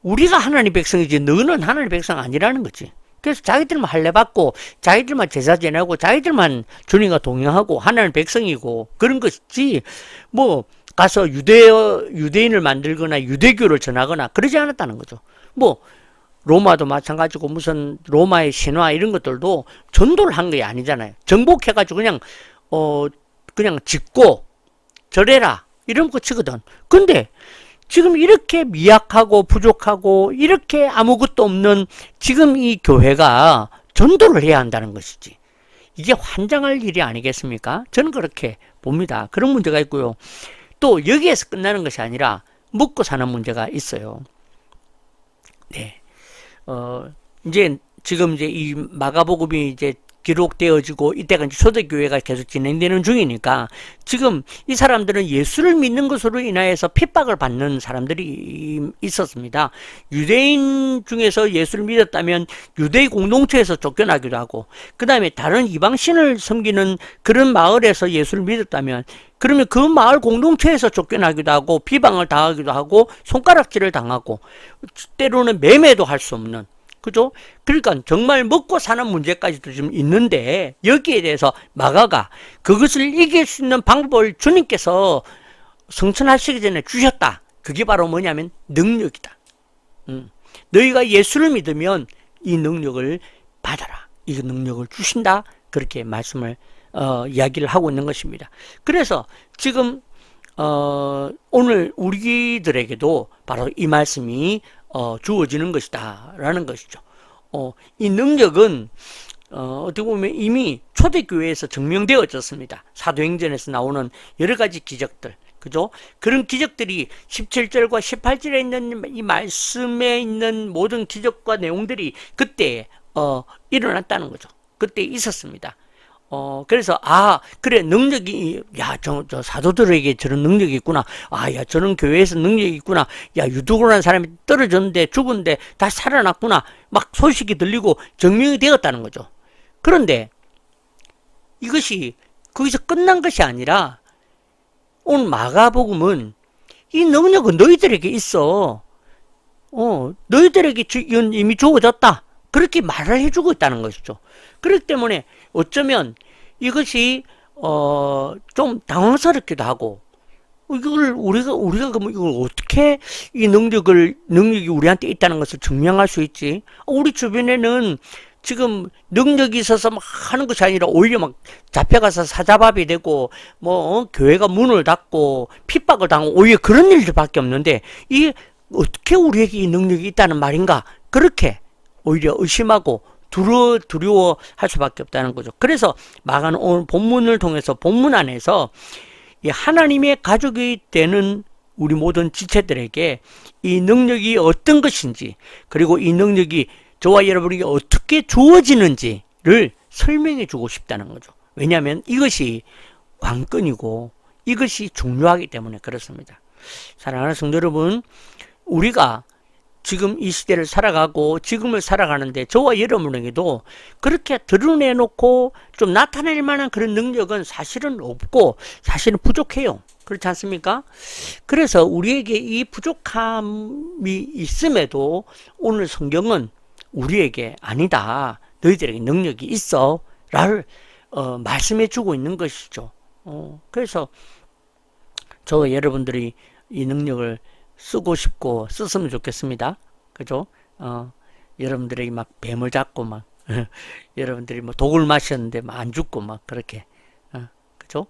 [SPEAKER 1] 우리가 하나님 백성이지 너는 하나님 백성 아니라는 거지. 그래서 자기들만 할례 받고 자기들만 제사 지내고 자기들만 주님과 동행하고 하나님 백성이고 그런 것이지 뭐 가서 유대인을 만들거나 유대교를 전하거나 그러지 않았다는 거죠. 뭐 로마도 마찬가지고 무슨 로마의 신화 이런 것들도 전도를 한 게 아니잖아요. 정복해가지고 그냥 짓고 절해라 이런 거 치거든. 근데 지금 이렇게 미약하고 부족하고 이렇게 아무것도 없는 지금 이 교회가 전도를 해야 한다는 것이지. 이게 환장할 일이 아니겠습니까? 저는 그렇게 봅니다. 그런 문제가 있고요. 또 여기에서 끝나는 것이 아니라 먹고 사는 문제가 있어요. 네. 이제 지금 이제 이 마가복음이 이제 기록되어지고 이때가 이제 초대교회가 계속 진행되는 중이니까 지금 이 사람들은 예수를 믿는 것으로 인하여서 핍박을 받는 사람들이 있었습니다. 유대인 중에서 예수를 믿었다면 유대인 공동체에서 쫓겨나기도 하고 그 다음에 다른 이방신을 섬기는 그런 마을에서 예수를 믿었다면 그러면 그 마을 공동체에서 쫓겨나기도 하고 비방을 당하기도 하고 손가락질을 당하고 때로는 매매도 할 수 없는, 그죠? 그러니까 정말 먹고 사는 문제까지도 좀 있는데 여기에 대해서 마가가 그것을 이길 수 있는 방법을 주님께서 성천하시기 전에 주셨다. 그게 바로 뭐냐면 능력이다. 너희가 예수를 믿으면 이 능력을 받아라. 이 능력을 주신다. 그렇게 말씀을 이야기를 하고 있는 것입니다. 그래서 지금 오늘 우리들에게도 바로 이 말씀이 주어지는 것이다 라는 것이죠. 이 능력은 어떻게 보면 이미 초대교회에서 증명되어졌습니다. 사도행전에서 나오는 여러 가지 기적들, 그죠? 그런 기적들이 17절과 18절에 있는 이 말씀에 있는 모든 기적과 내용들이 그때 일어났다는 거죠. 그때 있었습니다. 그래서 그래, 능력이, 저 사도들에게 저런 능력이 있구나. 저런 교회에서 능력이 있구나. 유두고라는 사람이 떨어졌는데 죽었는데 다시 살아났구나. 막 소식이 들리고 증명이 되었다는 거죠. 그런데 이것이 거기서 끝난 것이 아니라 오늘 마가복음은 이 능력은 너희들에게 있어. 너희들에게 이미 주어졌다. 그렇게 말을 해주고 있다는 것이죠. 그렇기 때문에 어쩌면 이것이 좀 당황스럽기도 하고, 이걸 우리가 그러면 이걸 어떻게 이 능력이 우리한테 있다는 것을 증명할 수 있지? 우리 주변에는 지금 능력이 있어서 막 하는 것이 아니라 오히려 막 잡혀가서 사자밥이 되고 교회가 문을 닫고 핍박을 당하고 오히려 그런 일들밖에 없는데 이게 어떻게 우리에게 이 능력이 있다는 말인가? 그렇게 오히려 의심하고 두려워할 수밖에 없다는 거죠. 그래서 마가는 오늘 본문을 통해서 본문 안에서 이 하나님의 가족이 되는 우리 모든 지체들에게 이 능력이 어떤 것인지, 그리고 이 능력이 저와 여러분에게 어떻게 주어지는지를 설명해 주고 싶다는 거죠. 왜냐하면 이것이 관건이고 이것이 중요하기 때문에 그렇습니다. 사랑하는 성도 여러분, 우리가 지금 이 시대를 살아가고 지금을 살아가는데 저와 여러분에게도 그렇게 드러내놓고 좀 나타낼 만한 그런 능력은 사실은 없고 사실은 부족해요. 그렇지 않습니까? 그래서 우리에게 이 부족함이 있음에도 오늘 성경은 우리에게 아니다, 너희들에게 능력이 있어 라를 말씀해 주고 있는 것이죠. 그래서 저와 여러분들이 이 능력을 쓰고 싶고 썼으면 좋겠습니다. 그죠? 여러분들이 막 뱀을 잡고 막 여러분들이 뭐 독을 마셨는데 막 안 죽고 막 그렇게 그죠?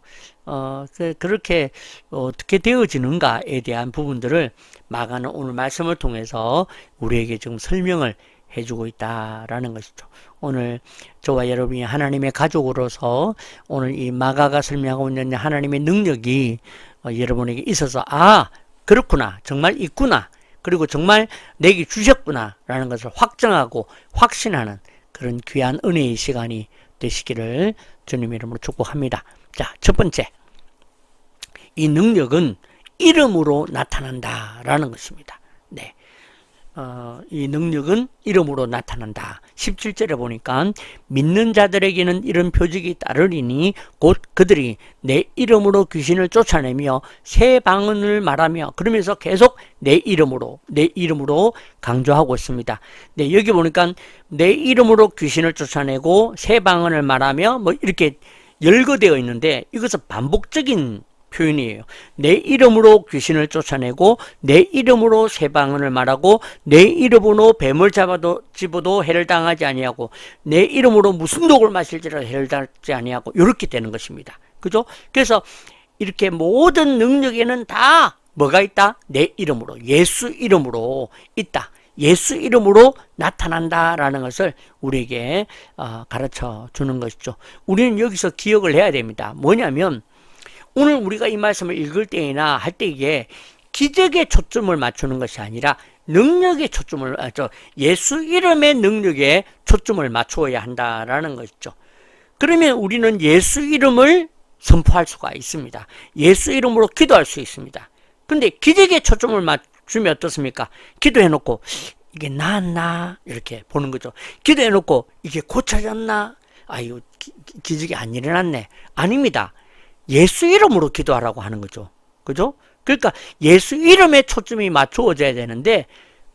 [SPEAKER 1] 그렇게 어떻게 되어지는가에 대한 부분들을 마가는 오늘 말씀을 통해서 우리에게 지금 설명을 해주고 있다라는 것이죠. 오늘 저와 여러분이 하나님의 가족으로서 오늘 이 마가가 설명하고 있는 하나님의 능력이 여러분에게 있어서 그렇구나, 정말 있구나, 그리고 정말 내게 주셨구나 라는 것을 확정하고 확신하는 그런 귀한 은혜의 시간이 되시기를 주님 이름으로 축복합니다. 자, 첫 번째, 이 능력은 이름으로 나타난다 라는 것입니다. 네. 이 능력은 이름으로 나타난다. 17절에 보니까 믿는 자들에게는 이런 표적이 따르리니 곧 그들이 내 이름으로 귀신을 쫓아내며 새 방언을 말하며, 그러면서 계속 내 이름으로 강조하고 있습니다. 네, 여기 보니까 내 이름으로 귀신을 쫓아내고 새 방언을 말하며 이렇게 열거되어 있는데 이것은 반복적인 표현이에요. 내 이름으로 귀신을 쫓아내고 내 이름으로 새 방언을 말하고 내 이름으로 뱀을 집어도 해를 당하지 아니하고 내 이름으로 무슨 독을 마실지라도 해를 당하지 아니하고 이렇게 되는 것입니다. 그죠? 그래서 이렇게 모든 능력에는 다 뭐가 있다? 내 이름으로, 예수 이름으로 있다. 예수 이름으로 나타난다라는 것을 우리에게 가르쳐 주는 것이죠. 우리는 여기서 기억을 해야 됩니다. 뭐냐면 오늘 우리가 이 말씀을 읽을 때나 할 때 이게 기적에 초점을 맞추는 것이 아니라 능력에 예수 이름의 능력에 초점을 맞추어야 한다라는 것이죠. 그러면 우리는 예수 이름을 선포할 수가 있습니다. 예수 이름으로 기도할 수 있습니다. 근데 기적에 초점을 맞추면 어떻습니까? 기도해놓고 이게 나았나 이렇게 보는 거죠. 기도해놓고 이게 고쳐졌나? 이거 기적이 안 일어났네. 아닙니다. 예수 이름으로 기도하라고 하는 거죠. 그죠? 그러니까 예수 이름에 초점이 맞추어져야 되는데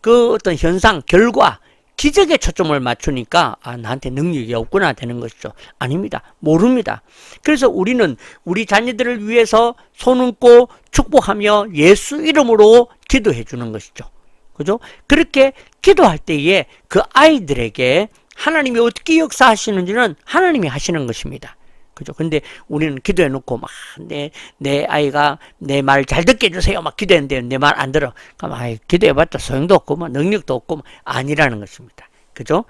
[SPEAKER 1] 그 어떤 현상, 결과, 기적에 초점을 맞추니까 나한테 능력이 없구나 되는 것이죠. 아닙니다. 모릅니다. 그래서 우리는 우리 자녀들을 위해서 손얹고 축복하며 예수 이름으로 기도해 주는 것이죠. 그죠? 그렇게 기도할 때에 그 아이들에게 하나님이 어떻게 역사하시는지는 하나님이 하시는 것입니다. 그죠? 근데 우리는 기도해 놓고 막 내 아이가 내 말 잘 듣게 해주세요 막 기도했는데 내 말 안 들어. 그럼 기도해봤자 소용도 없고 뭐 능력도 없고 뭐 아니라는 것입니다. 그죠?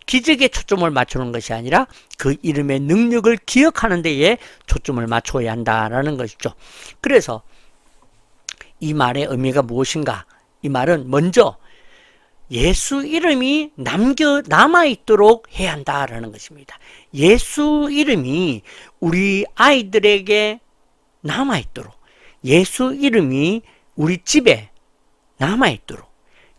[SPEAKER 1] 기적에 초점을 맞추는 것이 아니라 그 이름의 능력을 기억하는 데에 초점을 맞춰야 한다라는 것이죠. 그래서 이 말의 의미가 무엇인가? 이 말은 먼저 예수 이름이 남아있도록 해야 한다라는 것입니다. 예수 이름이 우리 아이들에게 남아있도록, 예수 이름이 우리 집에 남아있도록,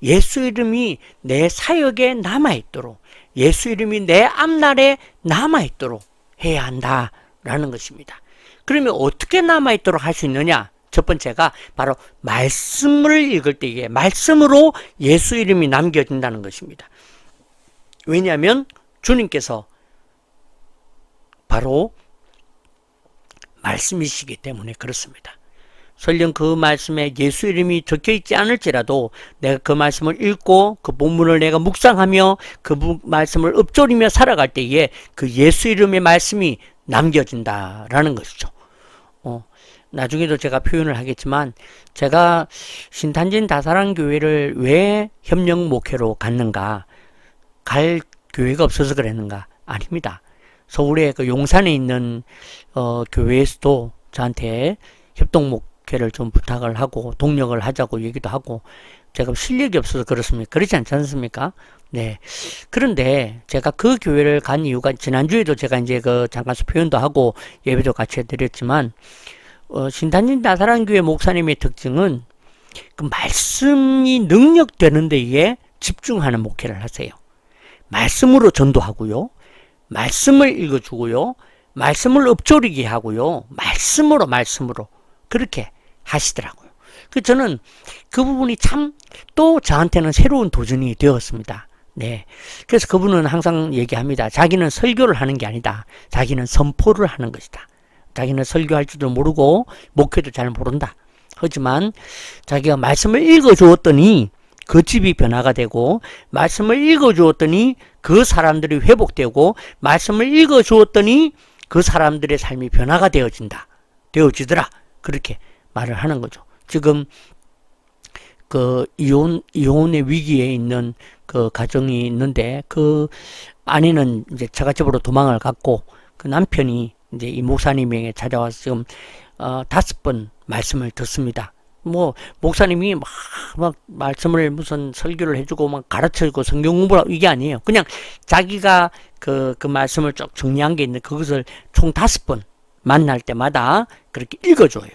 [SPEAKER 1] 예수 이름이 내 사역에 남아있도록, 예수 이름이 내 앞날에 남아있도록 해야 한다라는 것입니다. 그러면 어떻게 남아있도록 할 수 있느냐? 첫 번째가 바로 말씀을 읽을 때에 말씀으로 예수 이름이 남겨진다는 것입니다. 왜냐하면 주님께서 바로 말씀이시기 때문에 그렇습니다. 설령 그 말씀에 예수 이름이 적혀 있지 않을지라도 내가 그 말씀을 읽고 그 본문을 내가 묵상하며 그 말씀을 읊조리며 살아갈 때에 그 예수 이름의 말씀이 남겨진다라는 것이죠. 나중에도 제가 표현을 하겠지만 제가 신탄진 다사랑 교회를 왜 협력 목회로 갔는가? 갈 교회가 없어서 그랬는가? 아닙니다. 서울에 그 용산에 있는 교회에서도 저한테 협동 목회를 좀 부탁을 하고 동력을 하자고 얘기도 하고 제가 실력이 없어서 그렇습니까? 그렇지 않지 않습니까? 네. 그런데 제가 그 교회를 간 이유가 지난주에도 제가 이제 잠깐 표현도 하고 예배도 같이 해드렸지만 신탄진 다사랑교회 목사님의 특징은 그 말씀이 능력되는 데에 집중하는 목회를 하세요. 말씀으로 전도하고요. 말씀을 읽어주고요. 말씀을 읊조리게 하고요. 말씀으로 그렇게 하시더라고요. 그래서 저는 그 부분이 참 또 저한테는 새로운 도전이 되었습니다. 네. 그래서 그분은 항상 얘기합니다. 자기는 설교를 하는 게 아니다. 자기는 선포를 하는 것이다. 자기는 설교할 줄도 모르고 목회도 잘 모른다. 하지만 자기가 말씀을 읽어주었더니 그 집이 변화가 되고 말씀을 읽어주었더니 그 사람들이 회복되고 말씀을 읽어주었더니 그 사람들의 삶이 변화가 되어지더라. 그렇게 말을 하는 거죠. 지금 그 이혼의 위기에 있는 그 가정이 있는데 그 아내는 이제 처갓집으로 도망을 갔고 그 남편이 이제 이 목사님에게 찾아와서 지금 5번 말씀을 듣습니다. 뭐 목사님이 막 말씀을 무슨 설교를 해주고 막 가르쳐주고 성경 공부를 이게 아니에요. 그냥 자기가 그 말씀을 쭉 정리한 게 있는데 그것을 총 5번 만날 때마다 그렇게 읽어줘요.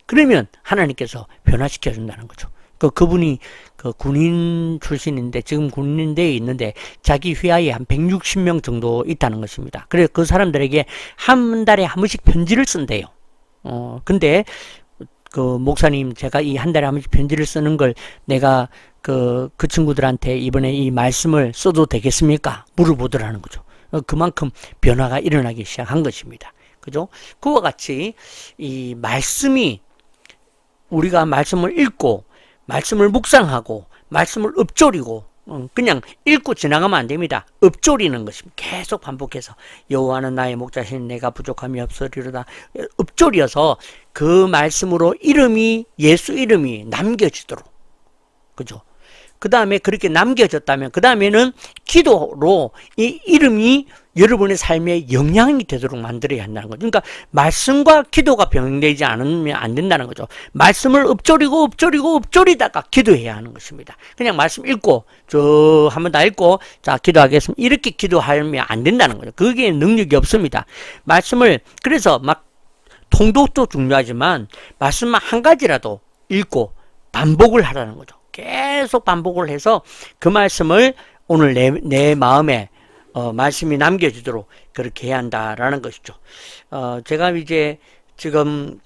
[SPEAKER 1] 그러면 하나님께서 변화시켜 준다는 거죠. 그분이 그 군인 출신인데 지금 군인대에 있는데 자기 휘하에 한 160명 정도 있다는 것입니다. 그래서 그 사람들에게 한 달에 한 번씩 편지를 쓴대요. 근데 그 목사님 제가 이 한 달에 한 번씩 편지를 쓰는 걸 내가 그 친구들한테 이번에 이 말씀을 써도 되겠습니까? 물어보더라는 거죠. 그만큼 변화가 일어나기 시작한 것입니다. 그죠? 그와 같이 이 말씀이 우리가 말씀을 읽고 말씀을 묵상하고 말씀을 읊조리고 그냥 읽고 지나가면 안 됩니다. 읊조리는 것입니다. 계속 반복해서 여호와는 나의 목자시니 내가 부족함이 없으리로다. 읊조려서 그 말씀으로 예수 이름이 남겨지도록. 그죠? 그 다음에 그렇게 남겨졌다면 그 다음에는 기도로 이 이름이 여러분의 삶에 영향이 되도록 만들어야 한다는 거죠. 그러니까 말씀과 기도가 병행되지 않으면 안 된다는 거죠. 말씀을 읊조리다가 기도해야 하는 것입니다. 그냥 말씀 읽고 한 번 다 읽고 자 기도하겠습니다. 이렇게 기도하면 안 된다는 거죠. 그게 능력이 없습니다. 말씀을 그래서 막 통독도 중요하지만 말씀만 한 가지라도 읽고 반복을 하라는 거죠. 계속 반복을 해서 그 말씀을 오늘 내 마음에 말씀이 남겨지도록 그렇게 해야 한다라는 것이죠. 제가 이제 지금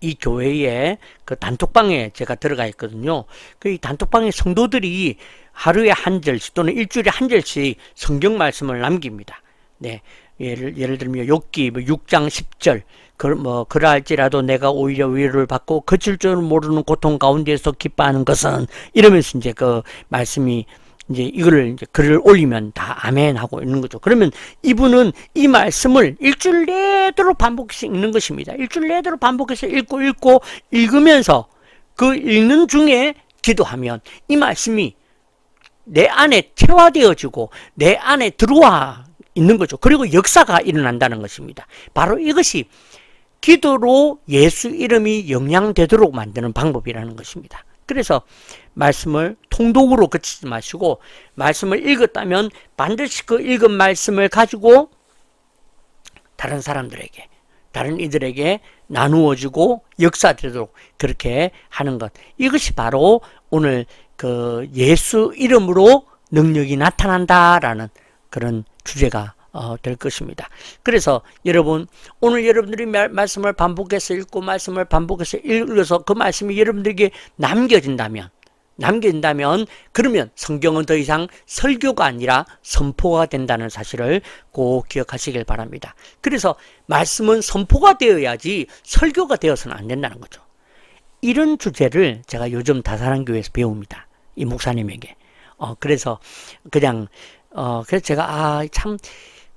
[SPEAKER 1] 이 교회에 그 단톡방에 제가 들어가 있거든요. 이 단톡방에 성도들이 하루에 한 절씩 또는 일주일에 한 절씩 성경 말씀을 남깁니다. 네. 예를 들면 욥기 6장 10절 그러할지라도 내가 오히려 위로를 받고 그칠 줄 모르는 고통 가운데서 기뻐하는 것은 이러면서 이제 그 말씀이 이제 이거를 이제 글을 올리면 다 아멘 하고 있는 거죠. 그러면 이분은 이 말씀을 일주일 내도록 반복해서 읽는 것입니다. 일주일 내도록 반복해서 읽고 읽으면서 그 읽는 중에 기도하면 이 말씀이 내 안에 체화되어지고 내 안에 들어와 있는 거죠. 그리고 역사가 일어난다는 것입니다. 바로 이것이 기도로 예수 이름이 영향되도록 만드는 방법이라는 것입니다. 그래서 말씀을 통독으로 그치지 마시고 말씀을 읽었다면 반드시 그 읽은 말씀을 가지고 다른 사람들에게 다른 이들에게 나누어지고 역사되도록 그렇게 하는 것, 이것이 바로 오늘 그 예수 이름으로 능력이 나타난다라는 그런 주제가 될 것입니다. 그래서 여러분, 오늘 여러분들이 말씀을 반복해서 읽고 말씀을 반복해서 읽어서 그 말씀이 여러분들에게 남겨진다면 그러면 성경은 더 이상 설교가 아니라 선포가 된다는 사실을 꼭 기억하시길 바랍니다. 그래서 말씀은 선포가 되어야지 설교가 되어서는 안 된다는 거죠. 이런 주제를 제가 요즘 다사랑교회에서 배웁니다. 이 목사님에게. 그래서 제가 참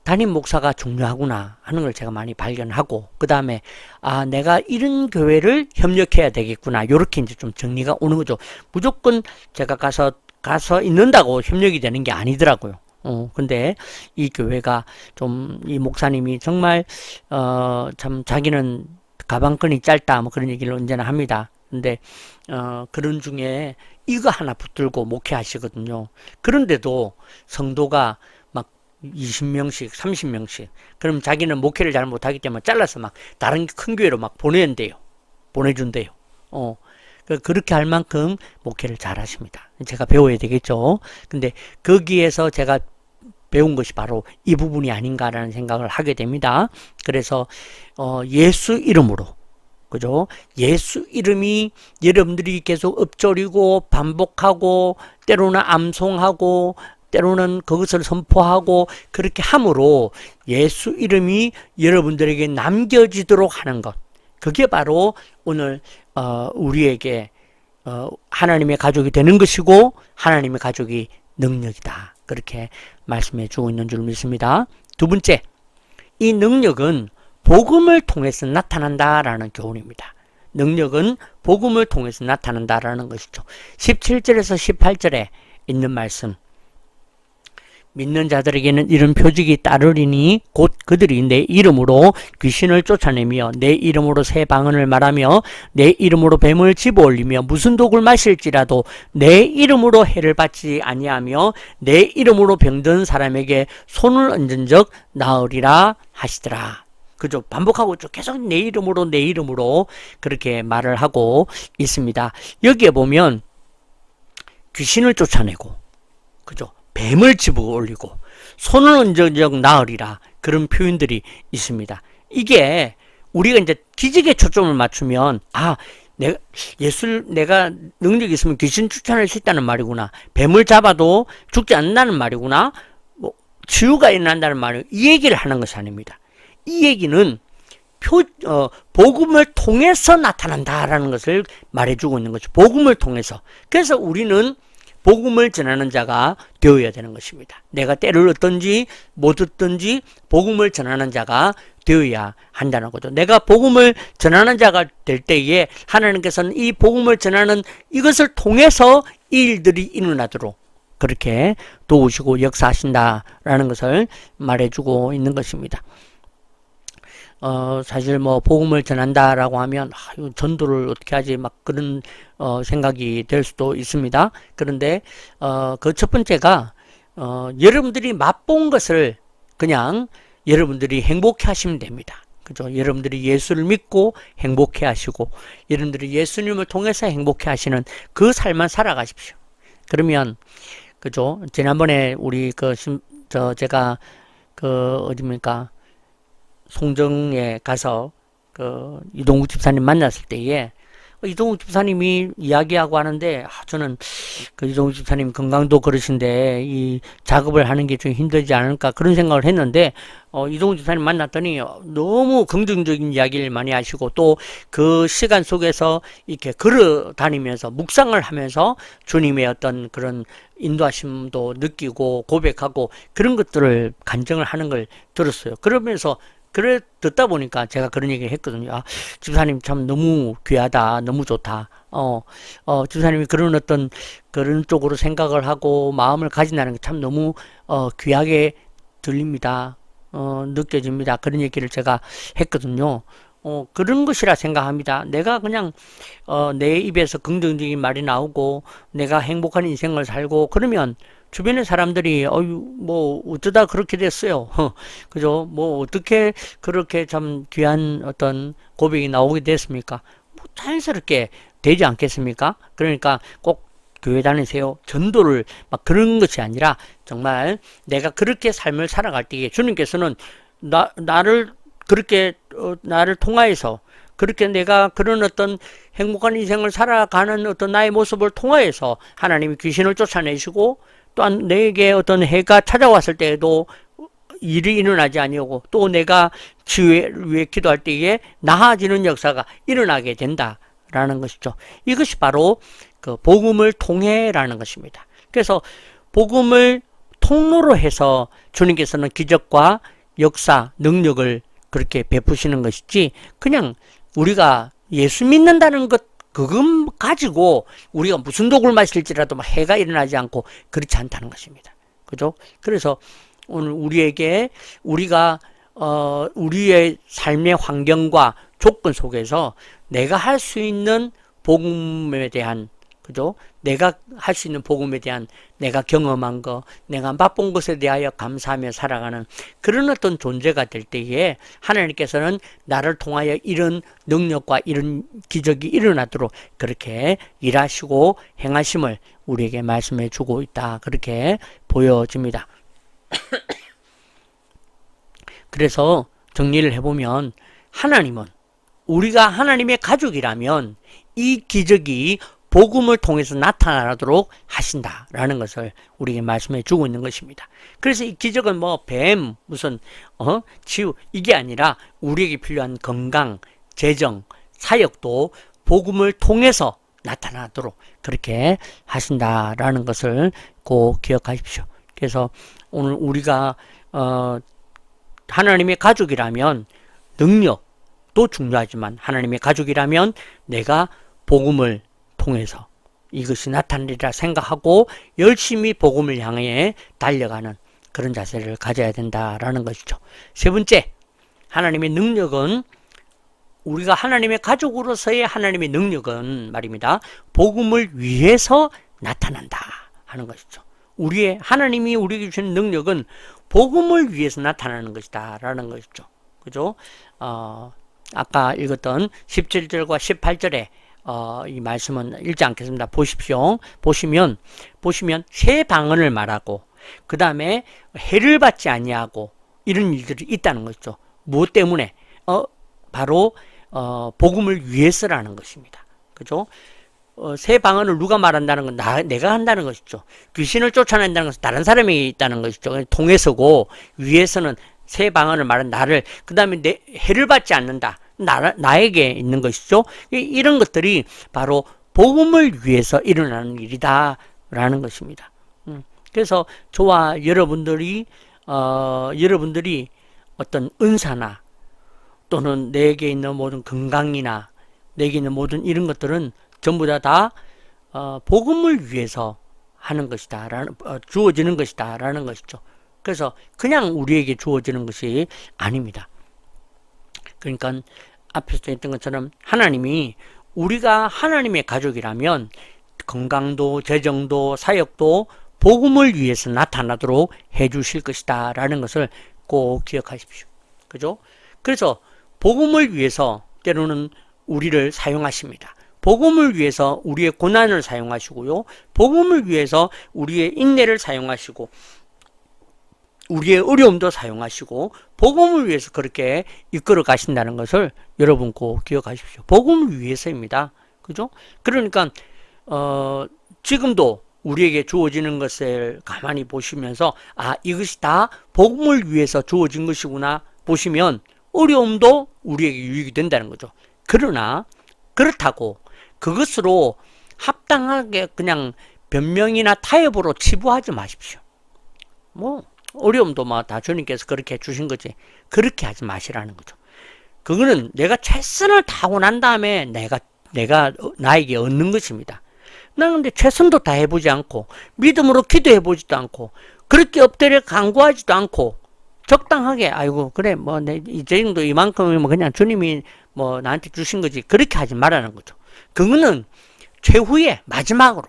[SPEAKER 1] 담임 목사가 중요하구나 하는 걸 제가 많이 발견하고, 그 다음에 내가 이런 교회를 협력해야 되겠구나, 요렇게 이제 좀 정리가 오는 거죠. 무조건 제가 가서 있는다고 협력이 되는 게 아니더라고요. 근데 이 교회가 좀, 이 목사님이 정말 참 자기는 가방끈이 짧다 뭐 그런 얘기를 언제나 합니다. 근데 그런 중에 이거 하나 붙들고 목회하시거든요. 그런데도 성도가 막 20명씩 30명씩, 그럼 자기는 목회를 잘 못하기 때문에 잘라서 막 다른 큰 교회로 막 보내준대요. 그렇게 할 만큼 목회를 잘 하십니다. 제가 배워야 되겠죠. 근데 거기에서 제가 배운 것이 바로 이 부분이 아닌가라는 생각을 하게 됩니다. 그래서 예수 이름으로, 그죠? 예수 이름이 여러분들이 계속 읊조리고 반복하고 때로는 암송하고 때로는 그것을 선포하고 그렇게 함으로 예수 이름이 여러분들에게 남겨지도록 하는 것, 그게 바로 오늘 우리에게 하나님의 가족이 되는 것이고 하나님의 가족이 능력이다, 그렇게 말씀해 주고 있는 줄 믿습니다. 두 번째, 이 능력은 복음을 통해서 나타난다라는 교훈입니다. 능력은 복음을 통해서 나타난다라는 것이죠. 17절에서 18절에 있는 말씀, 믿는 자들에게는 이런 표적이 따르리니 곧 그들이 내 이름으로 귀신을 쫓아내며 내 이름으로 새 방언을 말하며 내 이름으로 뱀을 집어올리며 무슨 독을 마실지라도 내 이름으로 해를 받지 아니하며 내 이름으로 병든 사람에게 손을 얹은 적 나으리라 하시더라. 그죠? 반복하고 있죠. 계속 내 이름으로 그렇게 말을 하고 있습니다. 여기에 보면 귀신을 쫓아내고, 그죠? 뱀을 집어 올리고 손을 얹은 적 나으리라, 그런 표현들이 있습니다. 이게 우리가 이제 기적에 초점을 맞추면 내가 능력이 있으면 귀신 쫓아낼 수 있다는 말이구나, 뱀을 잡아도 죽지 않는다는 말이구나, 뭐 치유가 일어난다는 말이구나, 이 얘기를 하는 것이 아닙니다. 이 얘기는 복음을 통해서 나타난다라는 것을 말해주고 있는 거죠. 복음을 통해서. 그래서 우리는 복음을 전하는 자가 되어야 되는 것입니다. 내가 때를 얻든지 못 얻든지 복음을 전하는 자가 되어야 한다는 거죠. 내가 복음을 전하는 자가 될 때에 하나님께서는 이 복음을 전하는 이것을 통해서 이 일들이 일어나도록 그렇게 도우시고 역사하신다라는 것을 말해주고 있는 것입니다. 사실 뭐 복음을 전한다라고 하면 이거 전도를 어떻게 하지 막 그런 생각이 될 수도 있습니다. 그런데 그 첫 번째가 여러분들이 맛본 것을 그냥 여러분들이 행복해 하시면 됩니다. 그죠? 여러분들이 예수를 믿고 행복해 하시고 여러분들이 예수님을 통해서 행복해 하시는 그 삶만 살아가십시오. 그러면 그죠? 지난번에 우리 제가 어딥니까? 송정에 가서 이동욱 집사님 만났을 때에 이동욱 집사님이 이야기하고 하는데 저는 이동욱 집사님 건강도 그러신데 이 작업을 하는 게 좀 힘들지 않을까 그런 생각을 했는데 이동욱 집사님 만났더니 너무 긍정적인 이야기를 많이 하시고 또 그 시간 속에서 이렇게 걸어 다니면서 묵상을 하면서 주님의 어떤 그런 인도하심도 느끼고 고백하고 그런 것들을 간증을 하는 걸 들었어요. 그러면서 듣다 보니까 제가 그런 얘기를 했거든요. 아, 집사님 참 너무 귀하다. 너무 좋다. 집사님이 그런 쪽으로 생각을 하고 마음을 가진다는 게 참 너무, 귀하게 들립니다. 느껴집니다. 그런 얘기를 제가 했거든요. 그런 것이라 생각합니다. 내가 그냥, 내 입에서 긍정적인 말이 나오고, 내가 행복한 인생을 살고, 그러면, 주변의 사람들이 뭐 어쩌다 그렇게 됐어요. 그죠? 뭐 어떻게 그렇게 참 귀한 어떤 고백이 나오게 됐습니까? 뭐 자연스럽게 되지 않겠습니까? 그러니까 꼭 교회 다니세요. 전도를 막 그런 것이 아니라 정말 내가 그렇게 삶을 살아갈 때에 주님께서는 나를 그렇게 나를 통하여서 그렇게 내가 그런 어떤 행복한 인생을 살아가는 어떤 나의 모습을 통하여서 하나님이 귀신을 쫓아내시고 또한 내게 어떤 해가 찾아왔을 때에도 일이 일어나지 아니하고 또 내가 치유를 위해 기도할 때에 나아지는 역사가 일어나게 된다라는 것이죠. 이것이 바로 그 복음을 통해라는 것입니다. 그래서 복음을 통로로 해서 주님께서는 기적과 역사, 능력을 그렇게 베푸시는 것이지 그냥 우리가 예수 믿는다는 것 그것 가지고 우리가 무슨 독을 마실지라도 막 해가 일어나지 않고 그렇지 않다는 것입니다. 그죠? 그래서 오늘 우리가 우리의 삶의 환경과 조건 속에서 내가 할 수 있는 복음에 대한 그죠? 내가 할 수 있는 복음에 대한 내가 경험한 거, 내가 맛본 것에 대하여 감사하며 살아가는 그런 어떤 존재가 될 때에 하나님께서는 나를 통하여 이런 능력과 이런 기적이 일어나도록 그렇게 일하시고 행하심을 우리에게 말씀해 주고 있다. 그렇게 보여집니다. 그래서 정리를 해보면 하나님은 우리가 하나님의 가족이라면 이 기적이 복음을 통해서 나타나도록 하신다라는 것을 우리에게 말씀해 주고 있는 것입니다. 그래서 이 기적은 뭐 뱀, 무슨 치유 이게 아니라 우리에게 필요한 건강, 재정, 사역도 복음을 통해서 나타나도록 그렇게 하신다라는 것을 꼭 기억하십시오. 그래서 오늘 우리가 하나님의 가족이라면 능력도 중요하지만 하나님의 가족이라면 내가 복음을 통해서 이것이 나타나리라 생각하고 열심히 복음을 향해 달려가는 그런 자세를 가져야 된다라는 것이죠. 세 번째, 하나님의 능력은 우리가 하나님의 가족으로서의 하나님의 능력은 말입니다. 복음을 위해서 나타난다 하는 것이죠. 하나님이 우리에게 주신 능력은 복음을 위해서 나타나는 것이다 라는 것이죠. 그죠? 아까 읽었던 17절과 18절에 이 말씀은 읽지 않겠습니다. 보시면 새 방언을 말하고 그 다음에 해를 받지 아니하고 이런 일들이 있다는 것이죠. 무엇 때문에? 바로 복음을 위해서라는 것입니다. 그죠? 새 방언을 누가 말한다는 건 내가 한다는 것이죠. 귀신을 쫓아낸다는 것은 다른 사람이 있다는 것이죠. 통해서고 위에서는 새 방언을 말한 나를 그 다음에 해를 받지 않는다. 나에게 있는 것이죠. 이런 것들이 바로 복음을 위해서 일어나는 일이다라는 것입니다. 그래서 저와 여러분들이 어떤 은사나 또는 내게 있는 모든 건강이나 내게 있는 모든 이런 것들은 전부 다 복음을 위해서 하는 것이다. 주어지는 것이다. 라는 것이죠. 그래서 그냥 우리에게 주어지는 것이 아닙니다. 그러니까 앞에서 했던 것처럼 하나님이 우리가 하나님의 가족이라면 건강도 재정도 사역도 복음을 위해서 나타나도록 해주실 것이다 라는 것을 꼭 기억하십시오. 그죠? 그래서 복음을 위해서 때로는 우리를 사용하십니다. 복음을 위해서 우리의 고난을 사용하시고요. 복음을 위해서 우리의 인내를 사용하시고 우리의 어려움도 사용하시고 복음을 위해서 그렇게 이끌어 가신다는 것을 여러분 꼭 기억하십시오. 복음을 위해서입니다. 그죠? 그러니까 지금도 우리에게 주어지는 것을 가만히 보시면서 이것이 다 복음을 위해서 주어진 것이구나 보시면 어려움도 우리에게 유익이 된다는 거죠. 그러나 그렇다고 그것으로 합당하게 그냥 변명이나 타협으로 치부하지 마십시오. 뭐 어려움도 다 주님께서 그렇게 주신 거지 그렇게 하지 마시라는 거죠. 그거는 내가 최선을 다하고 난 다음에 내가 나에게 얻는 것입니다. 나 근데 최선도 다 해보지 않고 믿음으로 기도해보지도 않고 그렇게 엎드려 간구하지도 않고 적당하게 아이고 그래 뭐 내 이 정도 이만큼이면 그냥 주님이 뭐 나한테 주신 거지 그렇게 하지 말라는 거죠. 그거는 최후의 마지막으로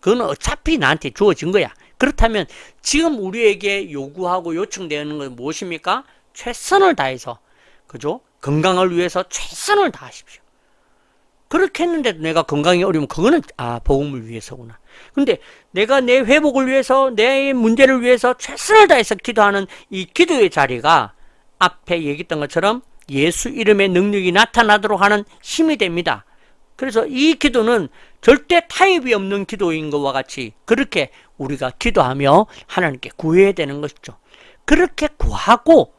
[SPEAKER 1] 그거는 어차피 나한테 주어진 거야. 그렇다면 지금 우리에게 요구하고 요청되는 건 무엇입니까? 최선을 다해서 그죠? 건강을 위해서 최선을 다하십시오. 그렇게 했는데도 내가 건강이 어려우면 그거는 복음을 위해서구나. 근데 내가 내 회복을 위해서 내 문제를 위해서 최선을 다해서 기도하는 이 기도의 자리가 앞에 얘기했던 것처럼 예수 이름의 능력이 나타나도록 하는 힘이 됩니다. 그래서 이 기도는 절대 타협이 없는 기도인 것과 같이 그렇게 우리가 기도하며 하나님께 구해야 되는 것이죠. 그렇게 구하고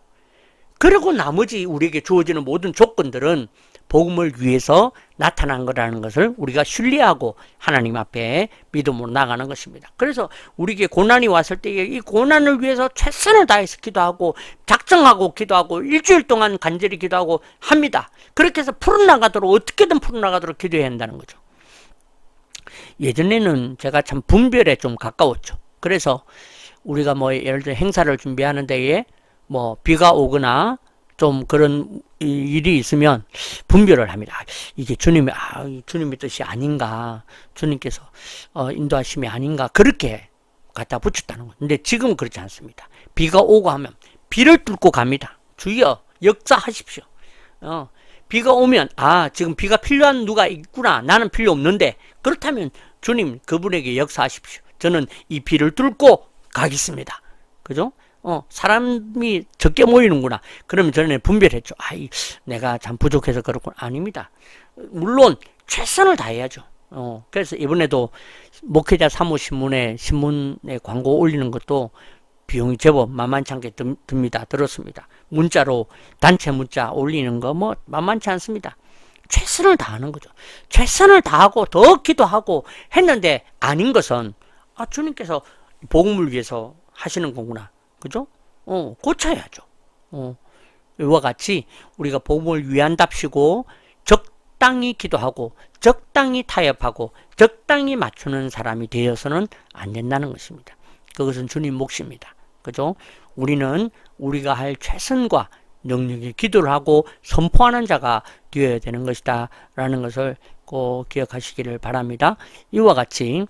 [SPEAKER 1] 그리고 나머지 우리에게 주어지는 모든 조건들은 복음을 위해서 나타난 거라는 것을 우리가 신뢰하고 하나님 앞에 믿음으로 나가는 것입니다. 그래서 우리에게 고난이 왔을 때에 이 고난을 위해서 최선을 다해서 기도하고 작정하고 기도하고 일주일 동안 간절히 기도하고 합니다. 그렇게 해서 풀어나가도록 어떻게든 풀어나가도록 기도해야 한다는 거죠. 예전에는 제가 참 분별에 좀 가까웠죠. 그래서 우리가 뭐 예를 들어 행사를 준비하는 데에 뭐 비가 오거나 좀 그런 일이 있으면 분별을 합니다. 이게 주님의 뜻이 아닌가, 주님께서 인도하심이 아닌가 그렇게 갖다 붙였다는 거예요. 근데 지금은 그렇지 않습니다. 비가 오고 하면 비를 뚫고 갑니다. 주여 역사하십시오. 비가 오면 지금 비가 필요한 누가 있구나. 나는 필요 없는데 그렇다면 주님 그분에게 역사하십시오. 저는 이 비를 뚫고 가겠습니다. 그죠? 사람이 적게 모이는구나. 그러면 저는 분별했죠. 내가 참 부족해서 그렇군. 아닙니다. 물론 최선을 다해야죠. 그래서 이번에도 목회자 사무신문에 신문에 광고 올리는 것도 비용이 제법 만만치 않게 듭니다. 들었습니다. 문자로 단체 문자 올리는 거 뭐 만만치 않습니다. 최선을 다하는 거죠. 최선을 다하고 더 기도하고 했는데 아닌 것은 주님께서 복음을 위해서 하시는 거구나. 그죠? 고쳐야죠. 이와 같이 우리가 복음을 위한답시고 적당히 기도하고 적당히 타협하고 적당히 맞추는 사람이 되어서는 안 된다는 것입니다. 그것은 주님 몫입니다. 그죠? 우리는 우리가 할 최선과 능력의 기도를 하고 선포하는 자가 되어야 되는 것이다 라는 것을 꼭 기억하시기를 바랍니다. 이와 같이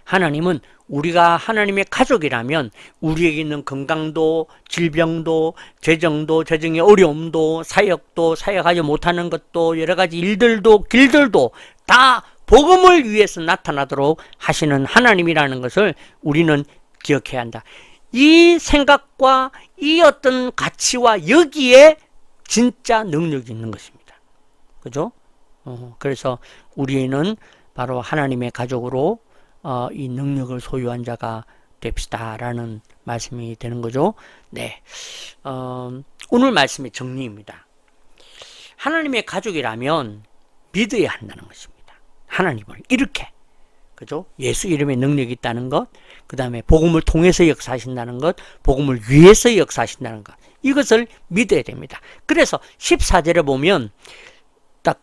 [SPEAKER 1] 하나님은 우리가 하나님의 가족이라면 우리에게 있는 건강도 질병도 재정도 재정의 어려움도 사역도 사역하지 못하는 것도 여러 가지 일들도 길들도 다 복음을 위해서 나타나도록 하시는 하나님이라는 것을 우리는 기억해야 한다. 이 생각과 이 어떤 가치와 여기에 진짜 능력이 있는 것입니다. 그죠? 그래서 우리는 바로 하나님의 가족으로 이 능력을 소유한 자가 됩시다라는 말씀이 되는 거죠. 네, 오늘 말씀의 정리입니다. 하나님의 가족이라면 믿어야 한다는 것입니다. 하나님을 이렇게, 그죠? 예수 이름의 능력이 있다는 것, 그 다음에 복음을 통해서 역사하신다는 것, 복음을 위해서 역사하신다는 것, 이것을 믿어야 됩니다. 그래서 14절에 보면 딱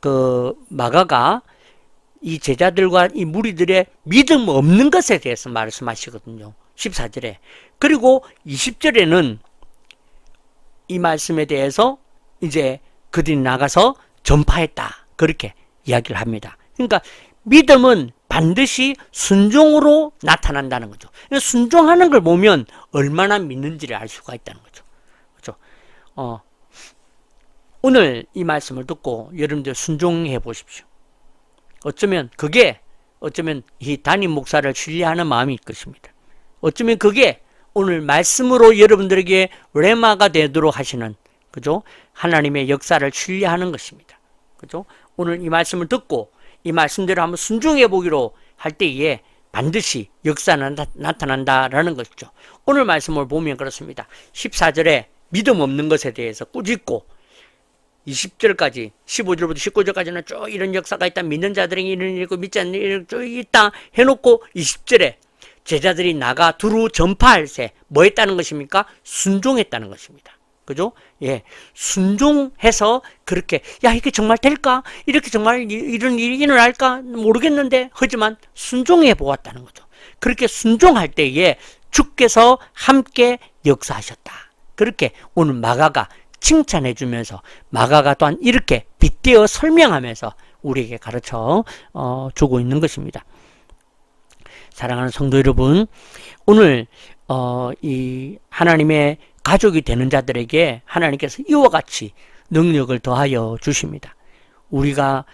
[SPEAKER 1] 마가가 이 제자들과 이 무리들의 믿음 없는 것에 대해서 말씀하시거든요. 14절에. 그리고 20절에는 이 말씀에 대해서 이제 그들이 나가서 전파했다. 그렇게 이야기를 합니다. 그러니까 믿음은 반드시 순종으로 나타난다는 거죠. 순종하는 걸 보면 얼마나 믿는지를 알 수가 있다는 거죠. 그렇죠? 오늘 이 말씀을 듣고 여러분들 순종해 보십시오. 어쩌면 이 담임 목사를 신뢰하는 마음일 것입니다. 어쩌면 그게 오늘 말씀으로 여러분들에게 레마가 되도록 하시는, 그죠? 하나님의 역사를 신뢰하는 것입니다. 그죠? 오늘 이 말씀을 듣고 이 말씀대로 한번 순종해 보기로 할 때에 반드시 역사는 나타난다라는 것이죠. 오늘 말씀을 보면 그렇습니다. 14절에 믿음 없는 것에 대해서 꾸짖고 20절까지 15절부터 19절까지는 쭉 이런 역사가 있다. 믿는 자들에게 이런 일이 있고 믿지 않는 일이 쭉 있다 해놓고 20절에 제자들이 나가 두루 전파할세 뭐 했다는 것입니까? 순종했다는 것입니다. 그죠? 예. 순종해서 그렇게, 야, 이게 정말 될까? 이렇게 정말 이런 일이 일어날까? 모르겠는데, 하지만 순종해 보았다는 거죠. 그렇게 순종할 때에 주께서 함께 역사하셨다. 그렇게 오늘 마가가 칭찬해 주면서 마가가 또한 이렇게 빗대어 설명하면서 우리에게 가르쳐 주고 있는 것입니다. 사랑하는 성도 여러분, 오늘 이 하나님의 가족이 되는 자들에게 하나님께서 이와 같이 능력을 더하여 주십니다. 우리가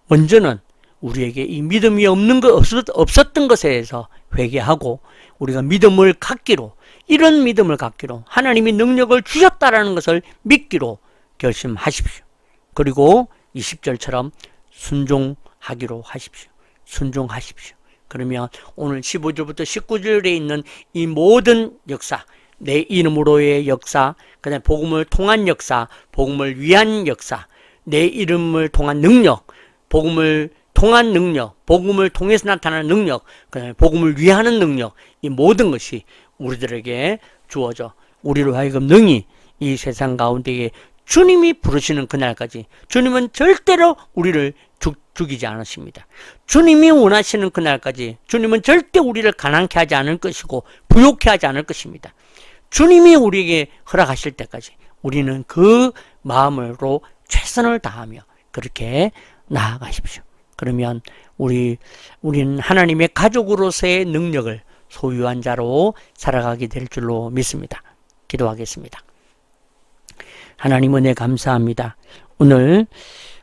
[SPEAKER 1] 먼저는 우리에게 이 믿음이 없었던 것에 대해서 회개하고 우리가 믿음을 갖기로, 이런 믿음을 갖기로, 하나님이 능력을 주셨다라는 것을 믿기로 결심하십시오. 그리고 20절처럼 순종하기로 하십시오. 순종하십시오. 그러면 오늘 15절부터 19절에 있는 이 모든 역사, 내 이름으로의 역사, 그 다음에 복음을 통한 역사, 복음을 위한 역사, 내 이름을 통한 능력, 복음을 통한 능력, 복음을 통해서 나타나는 능력, 그 다음에 복음을 위하는 능력, 이 모든 것이 우리들에게 주어져 우리로 하여금 능히 이 세상 가운데에 주님이 부르시는 그날까지 주님은 절대로 우리를 죽이지 않으십니다. 주님이 원하시는 그날까지 주님은 절대 우리를 가난케 하지 않을 것이고 부욕케 하지 않을 것입니다. 주님이 우리에게 허락하실 때까지 우리는 그 마음으로 최선을 다하며 그렇게 나아가십시오. 그러면 우리는 하나님의 가족으로서의 능력을 소유한 자로 살아가게 될 줄로 믿습니다. 기도하겠습니다. 하나님 은혜 감사합니다. 오늘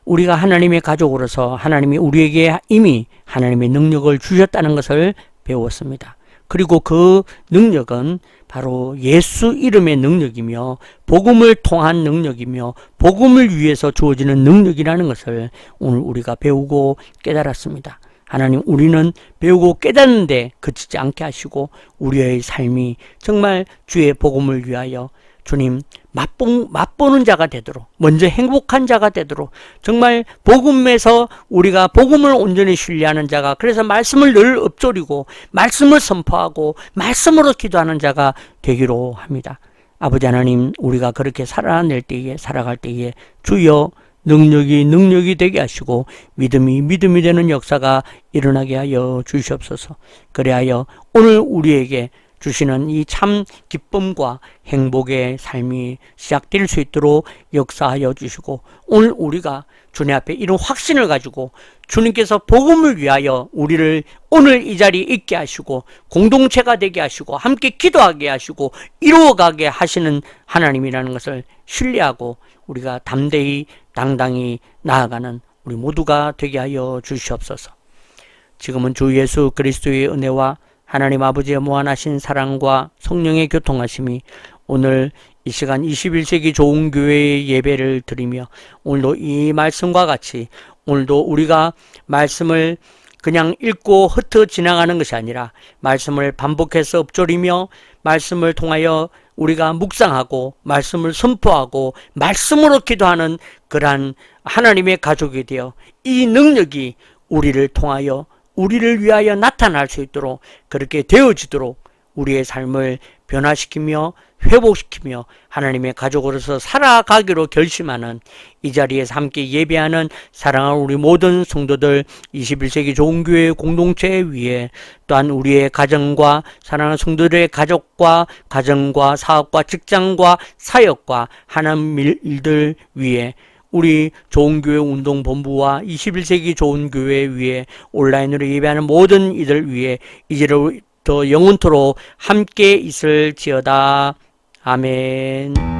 [SPEAKER 1] 우리가 하나님의 가족으로서 하나님이 우리에게 이미 하나님의 능력을 주셨다는 것을 배웠습니다. 그리고 그 능력은 바로 예수 이름의 능력이며 복음을 통한 능력이며 복음을 위해서 주어지는 능력이라는 것을 오늘 우리가 배우고 깨달았습니다. 하나님, 우리는 배우고 깨닫는데 그치지 않게 하시고 우리의 삶이 정말 주의 복음을 위하여 주님 맛보는 자가 되도록, 먼저 행복한 자가 되도록, 정말 복음에서 우리가 복음을 온전히 신뢰하는 자가, 그래서 말씀을 늘 읊조리고 말씀을 선포하고 말씀으로 기도하는 자가 되기로 합니다. 아버지 하나님, 우리가 그렇게 살아갈 때에 주여 능력이 되게 하시고 믿음이 되는 역사가 일어나게 하여 주시옵소서. 그래하여 오늘 우리에게 주시는 이 참 기쁨과 행복의 삶이 시작될 수 있도록 역사하여 주시고, 오늘 우리가 주님 앞에 이런 확신을 가지고 주님께서 복음을 위하여 우리를 오늘 이 자리에 있게 하시고 공동체가 되게 하시고 함께 기도하게 하시고 이루어가게 하시는 하나님이라는 것을 신뢰하고 우리가 담대히 당당히 나아가는 우리 모두가 되게 하여 주시옵소서. 지금은 주 예수 그리스도의 은혜와 하나님 아버지의 무한하신 사랑과 성령의 교통하심이 오늘 이 시간 21세기 좋은 교회의 예배를 드리며 오늘도 이 말씀과 같이 오늘도 우리가 말씀을 그냥 읽고 흩어 지나가는 것이 아니라 말씀을 반복해서 읊조리며 말씀을 통하여 우리가 묵상하고 말씀을 선포하고 말씀으로 기도하는 그러한 하나님의 가족이 되어 이 능력이 우리를 통하여 우리를 위하여 나타날 수 있도록 그렇게 되어지도록 우리의 삶을 변화시키며 회복시키며 하나님의 가족으로서 살아가기로 결심하는 이 자리에서 함께 예배하는 사랑하는 우리 모든 성도들 21세기 좋은 교회 공동체 위에 또한 우리의 가정과 사랑하는 성도들의 가족과 가정과 사업과 직장과 사역과 하나님 일들 위에 우리 좋은교회 운동본부와 21세기 좋은교회 위에 온라인으로 예배하는 모든 이들 위에 이제로부터 영원토록 함께 있을지어다. 아멘.